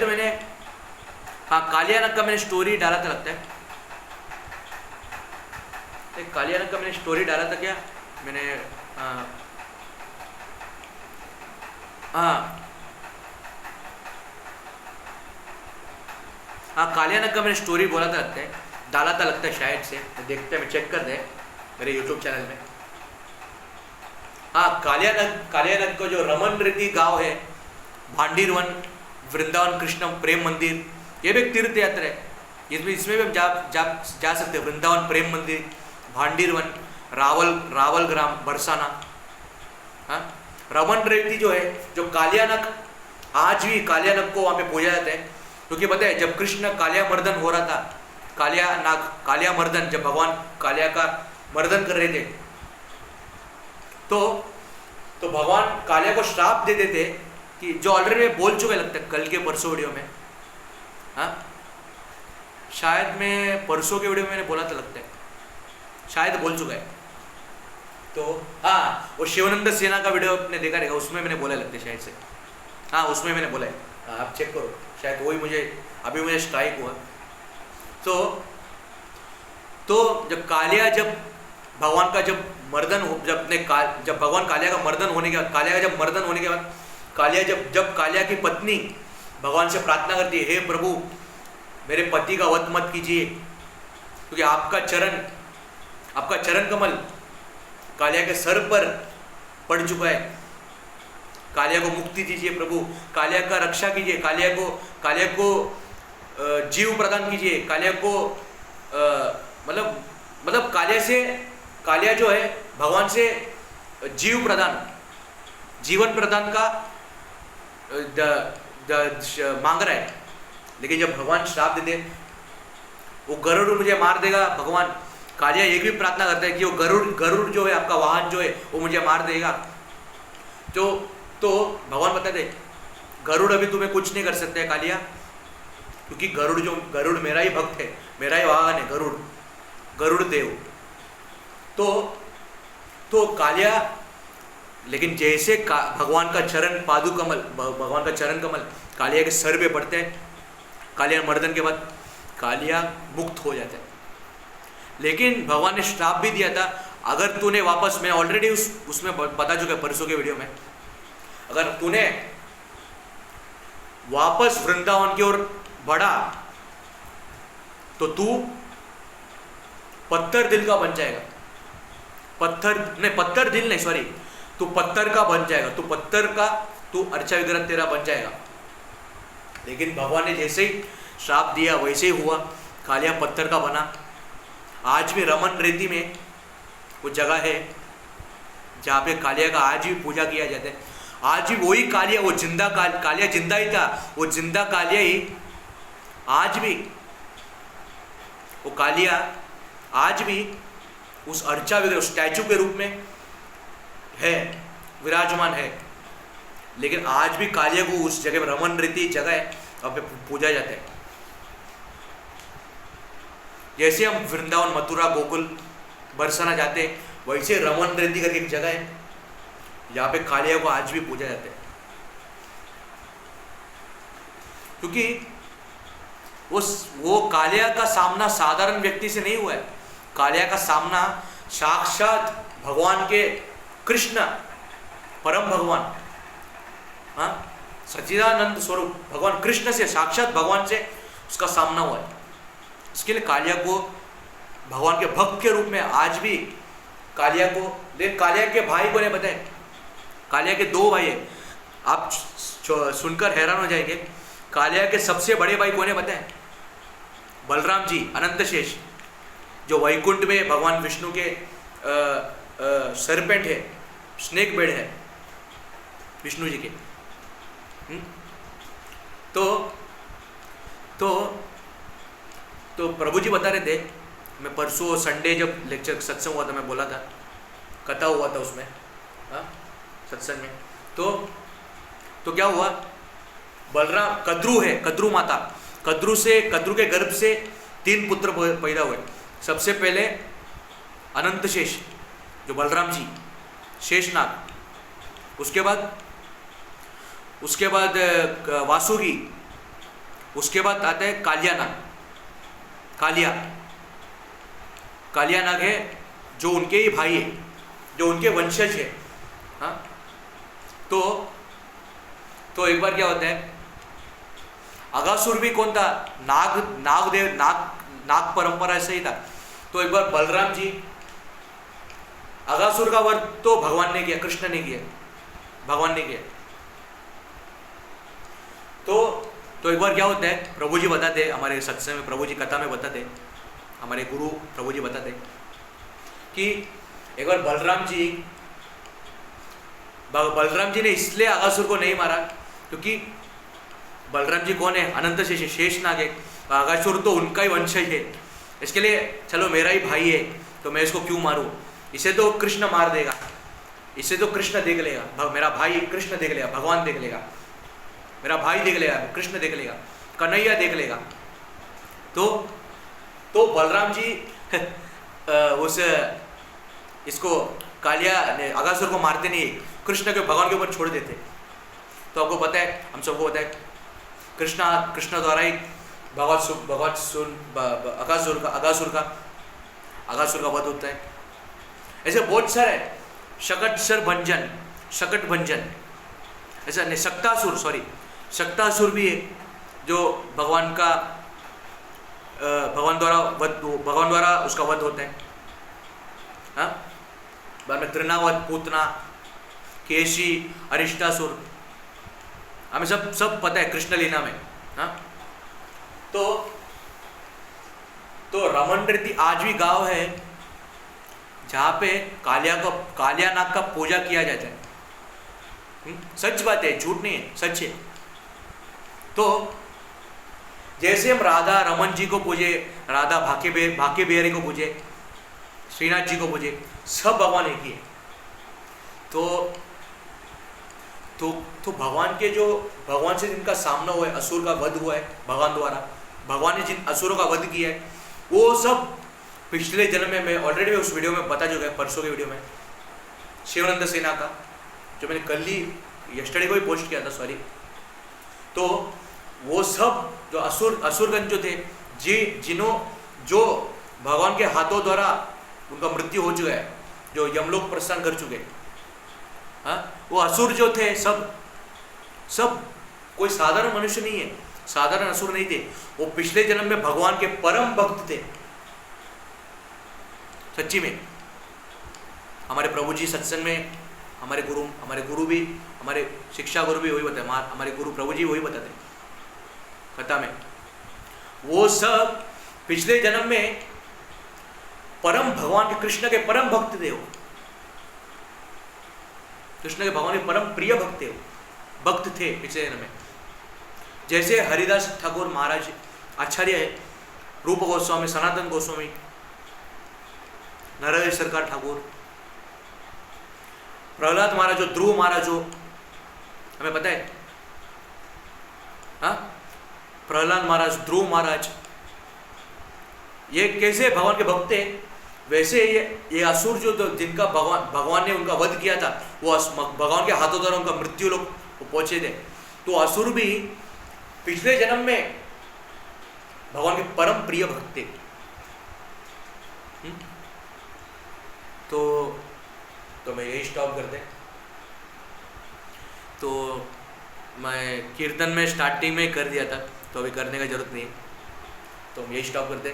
मैंने हाँ कालियानक का मैंने स्टोरी डाला था लगता है, कालियानक का मैंने स्टोरी डाला था क्या मैंने? हाँ कालियानक का मैंने स्टोरी बोला था लगता है, डाला था लगता है शायद से, देखते हैं, मैं चेक कर दे मेरे यूट्यूब चैनल में। हाँ कालियानक का जो रमन रीति गांव है, भांडीरवन, वृंदावन कृष्ण प्रेम मंदिर, ये भी एक तीर्थ यात्रा है। इसमें भी हम जा सकते हैं। वृंदावन प्रेम मंदिर, भांडीरवन, रावल ग्राम, बरसाना। हाँ रमन रीति जो है, जो कालियानक, आज भी कालियानक को वहाँ पे पूजा जाता है, क्योंकि पता है जब कृष्ण कालिया मर्दन हो रहा था, कालिया मर्दन, जब भगवान कालिया का मर्दन कर रहे थे, तो भगवान कालिया को श्राप दे देते कि जो ऑलरेडी मैं बोल चुका लगता है कल के परसों वीडियो में। हाँ शायद मैं परसों के वीडियो में मैंने बोला था लगता है, शायद बोल चुका है। तो हाँ वो शिवानंद सेना का वीडियो आपने देखा रहेगा, उसमें मैंने बोला लगता है शायद से। हाँ उसमें मैंने बोला है, आप चेक करो, शायद वही मुझे स्ट्राइक हुआ। तो जब कालिया, जब भगवान का जब मर्दन हो, जब भगवान कालिया का मर्दन होने के बाद, कालिया जब कालिया की पत्नी भगवान से प्रार्थना करती है, हे प्रभु मेरे पति का वध मत कीजिए, क्योंकि आपका चरण कमल कालिया के सर पर पड़ चुका है, कालिया को मुक्ति दीजिए प्रभु, कालिया का रक्षा कीजिए, कालिया को जीव प्रदान कीजिए, कालिया को मतलब कालिया जो है भगवान से जीवन प्रदान का मांग रहा है। लेकिन जब भगवान श्राप देते, वो गरुड़ मुझे मार देगा, भगवान कालिया एक भी प्रार्थना करता है कि वो गरुड़ जो है आपका वाहन जो है वो मुझे मार देगा। तो भगवान बताते गरुड़ अभी तुम्हें कुछ नहीं कर सकता है कालिया, क्योंकि गरुड़ मेरा ही भक्त है, मेरा ही वाहन है गरुड़ देव। तो कालिया, लेकिन जैसे भगवान का चरण कमल कालिया के सर पे पड़ते हैं, कालिया मर्दन के बाद कालिया मुक्त हो जाता है। लेकिन भगवान ने श्राप भी दिया था, अगर तूने वापस, मैं ऑलरेडी उसमें बता चुका परसों के वीडियो में, अगर तूने वापस वृंदावन की ओर बढ़ा तो तू पत्थर दिल का बन जाएगा। पत्थर दिल नहीं, सॉरी, तू पत्थर का बन जाएगा, तू अर्चा विग्रह तेरा बन जाएगा। लेकिन भगवान ने जैसे ही श्राप दिया वैसे ही हुआ, कालिया पत्थर का बना। आज भी रमन रेती में वो जगह है जहाँ पे कालिया का आज भी पूजा किया जाता है। आज भी वही कालिया, वो जिंदा कालिया जिंदा ही था, वो जिंदा कालिया ही आज भी, वो कालिया आज भी उस अर्चा विग्रह स्टैचू के रूप में है, विराजमान है। लेकिन आज भी कालिया को उस जगह रमन रीति जगह है, वहाँ पे पूजा जाता है। जैसे हम वृंदावन, मथुरा, गोकुल, बरसाना जाते हैं, वैसे रमन रीति करके एक जगह है जहाँ पे कालिया को आज भी पूजा जाता है। क्योंकि वो कालिया का सामना साधारण व्यक्ति से नहीं हुआ है, कालिया का सामना साक्षात भगवान के कृष्ण, परम भगवान, हाँ सच्चिदानंद स्वरूप भगवान कृष्ण से, साक्षात भगवान से उसका सामना हुआ है। इसके लिए कालिया को भगवान के भक्त के रूप में आज भी कालिया को, लेकिन कालिया के भाई को नहीं बताए, कालिया के 2 भाई है, आप सुनकर हैरान हो जाएंगे। कालिया के सबसे बड़े भाई को नहीं बताए, बलराम जी अनंत शेष, जो वैकुंठ में भगवान विष्णु के सरपेंट है, स्नेक बेड है विष्णु जी के। तो प्रभु जी बता रहे थे मैं परसों संडे जब लेक्चर सत्संग हुआ था, मैं बोला था, कथा हुआ था उसमें, हाँ सत्संग में, तो क्या हुआ, बलराम कद्रू है, कद्रू माता, कद्रू के गर्भ से 3 पुत्र पैदा हुए। सबसे पहले अनंत शेष जो बलराम जी, शेषनाग, उसके बाद वासुकी, उसके बाद आता है कालियानाग, कालियानाग है जो उनके ही भाई है, जो उनके वंशज है, हाँ। तो एक बार क्या होता है, अगासुर भी कौन था, नाग परंपरा से ही था। तो एक बार बलराम जी, अगासुर का वध तो भगवान ने किया, कृष्ण ने किया, भगवान ने किया। तो एक बार क्या होता है, प्रभु जी बताते, हमारे सत्संग में प्रभु जी कथा में बताते, हमारे गुरु प्रभु जी बताते कि एक बार बलराम जी ने इसलिए अगासुर को नहीं मारा क्योंकि बलराम जी कौन है, अनंत शेषनाग है, अगासुर तो उनका ही वंशज है, इसके लिए चलो मेरा ही भाई है तो मैं इसको क्यों मारूं, इसे तो कृष्ण मार देगा, इसे तो कृष्ण देख लेगा, मेरा भाई कृष्ण देख लेगा, भगवान देख लेगा, मेरा भाई देख लेगा, कृष्ण देख लेगा, कन्हैया देख लेगा। तो बलराम जी इसको कालिया अगासुर को मारते नहीं, कृष्ण के भगवान के ऊपर छोड़ देते। तो आपको पता है, हम सबको पता है, कृष्ण द्वारा ही अगासुर का वध होता है। ऐसे बहुत सारे शकट भंजन ऐसा नहीं, शक्तासुर भी है जो भगवान द्वारा उसका वध होता है, हाँ। बाद में तृणावत, पूतना, केशी, अरिष्टासुर, हमें सब पता है कृष्ण लीला में, हाँ। तो रमनरेती आज भी गांव है जहाँ पे कालियानाग का पूजा किया जाता है। सच बात है, झूठ नहीं है, सच है। तो जैसे हम राधा रमन जी को पूजे, राधा भाके बिहारी को पूजे, श्रीनाथ जी को पूजे, सब भगवान एक ही है। तो भगवान से जिनका सामना हुआ है, असुर का वध हुआ है भगवान द्वारा, भगवान ने जिन असुरों का वध किया है, वो सब पिछले जन्म में, मैं ऑलरेडी उस वीडियो में बता चुका है, परसों के वीडियो में, शिवानंद सेना का, जो मैंने कल ही यस्टरडे को ही पोस्ट किया था, सॉरी। तो वो सब जो असुरगण जो थे, जो भगवान के हाथों द्वारा उनका मृत्यु हो चुका है, जो यमलोक प्रस्थान कर चुके, हाँ, वो असुर जो थे सब कोई साधारण मनुष्य नहीं है, साधारण असुर नहीं थे, वो पिछले जन्म में भगवान के परम भक्त थे, सच्ची में। हमारे प्रभु जी सत्संग में, हमारे गुरु भी, हमारे शिक्षा गुरु भी वही बताते, हमारे गुरु प्रभु जी वही बताते कथा में, वो सब पिछले जन्म में परम भगवान के, कृष्ण के परम भक्त थे, वो कृष्ण के भगवान के परम प्रिय भक्त थे पिछले जन्म में। जैसे हरिदास ठाकुर महाराज आचार्य है, रूप गोस्वामी, सनातन गोस्वामी, नरहरि सरकार ठाकुर, प्रहलाद महाराज, जो ध्रुव महाराज, जो हमें पता है, हाँ, प्रहलाद महाराज, ध्रुव महाराज, ये कैसे भगवान के भक्त थे। वैसे ये असुर जो तो जिनका भगवान ने उनका वध किया था, वो भगवान के हाथों द्वारा उनका मृत्यु लोग पहुंचे थे। तो असुर भी पिछले जन्म में भगवान के परम प्रिय भक्त थे। तो मैं यही स्टॉप कर दें। तो मैं कीर्तन में स्टार्टिंग में कर दिया था, तो अभी करने का जरूरत नहीं है, तो हम यही स्टॉप कर दें।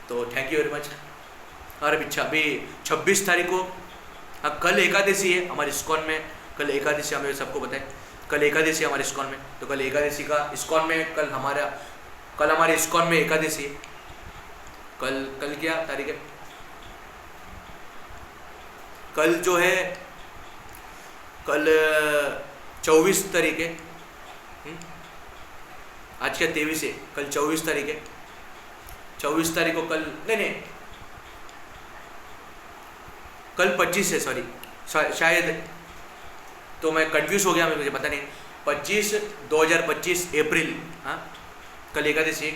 तो थैंक यू वेरी मच। और अभी 26 तारीख को, हाँ, कल एकादशी है हमारे इस्कॉन में, कल एकादशी, हमें सबको पता है कल एकादशी हमारे इस्कॉन में। तो कल एकादशी का इस्कॉन में, कल हमारे इस्कॉन में एकादशी है। कल क्या तारीख है? कल जो है, कल 24 तारीख है, आज क्या 23 है, कल 24 तारीख है। 24 तारीख को कल नहीं, कल 25 है, सॉरी शायद, तो मैं कंफ्यूज हो गया, मुझे पता नहीं। 2025 अप्रैल, हाँ कल एकादशी।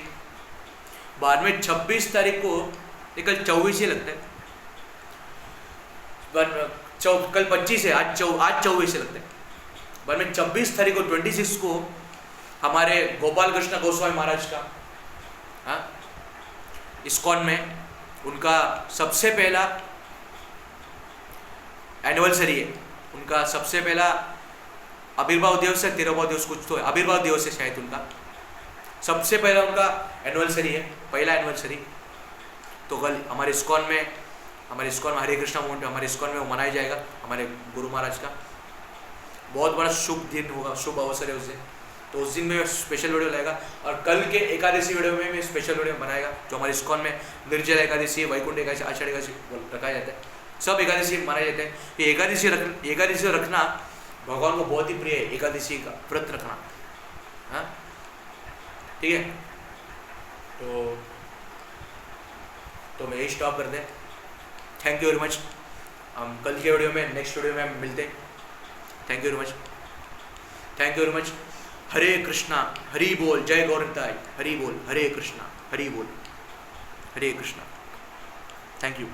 बाद में 26 तारीख को, कल 24 ही लगता है, कल 25 है, आज 24 लगता है। बाद में 26 तारीख को 26 को हमारे गोपाल कृष्ण गोस्वामी महाराज का, हाँ इस्कॉन में उनका सबसे पहला एनिवर्सरी है। उनका सबसे पहला आविर्भाव दिवस है, तिरुभाव दिवस कुछ तो है, आविर्भाव दिवस है शायद उनका, सबसे पहला उनका एनिवर्सरी है, पहला एनिवर्सरी। तो कल हमारे इस्कॉन में हरे कृष्णा मूवमेंट, हमारे इस्कॉन में वो मनाया जाएगा, हमारे गुरु महाराज का बहुत बड़ा शुभ दिन होगा, शुभ अवसर है उस दिन। तो उस दिन में स्पेशल वीडियो लाएगा, और कल के एकादशी वीडियो में भी स्पेशल वीडियो बनाएगा, जो हमारे इस्कॉन में निर्जला एकादशी, वैकुंठ एकादशी, आषाढ़ एकादशी रखा जाता है, सब एकादशी मनाए जाते हैं। ये एकादशी रखना भगवान को बहुत ही प्रिय है, एकादशी का व्रत रखना, हाँ ठीक है। तो मैं यही स्टॉप करते हैं। Thank you very much. हम कल के वीडियो में, नेक्स्ट वीडियो में हम मिलते हैं। Thank you very much, thank you very much. Hare Krishna, Hari बोल, जय गौरताई, हरि बोल, हरे कृष्णा, हरि बोल, हरे कृष्णा। Thank you.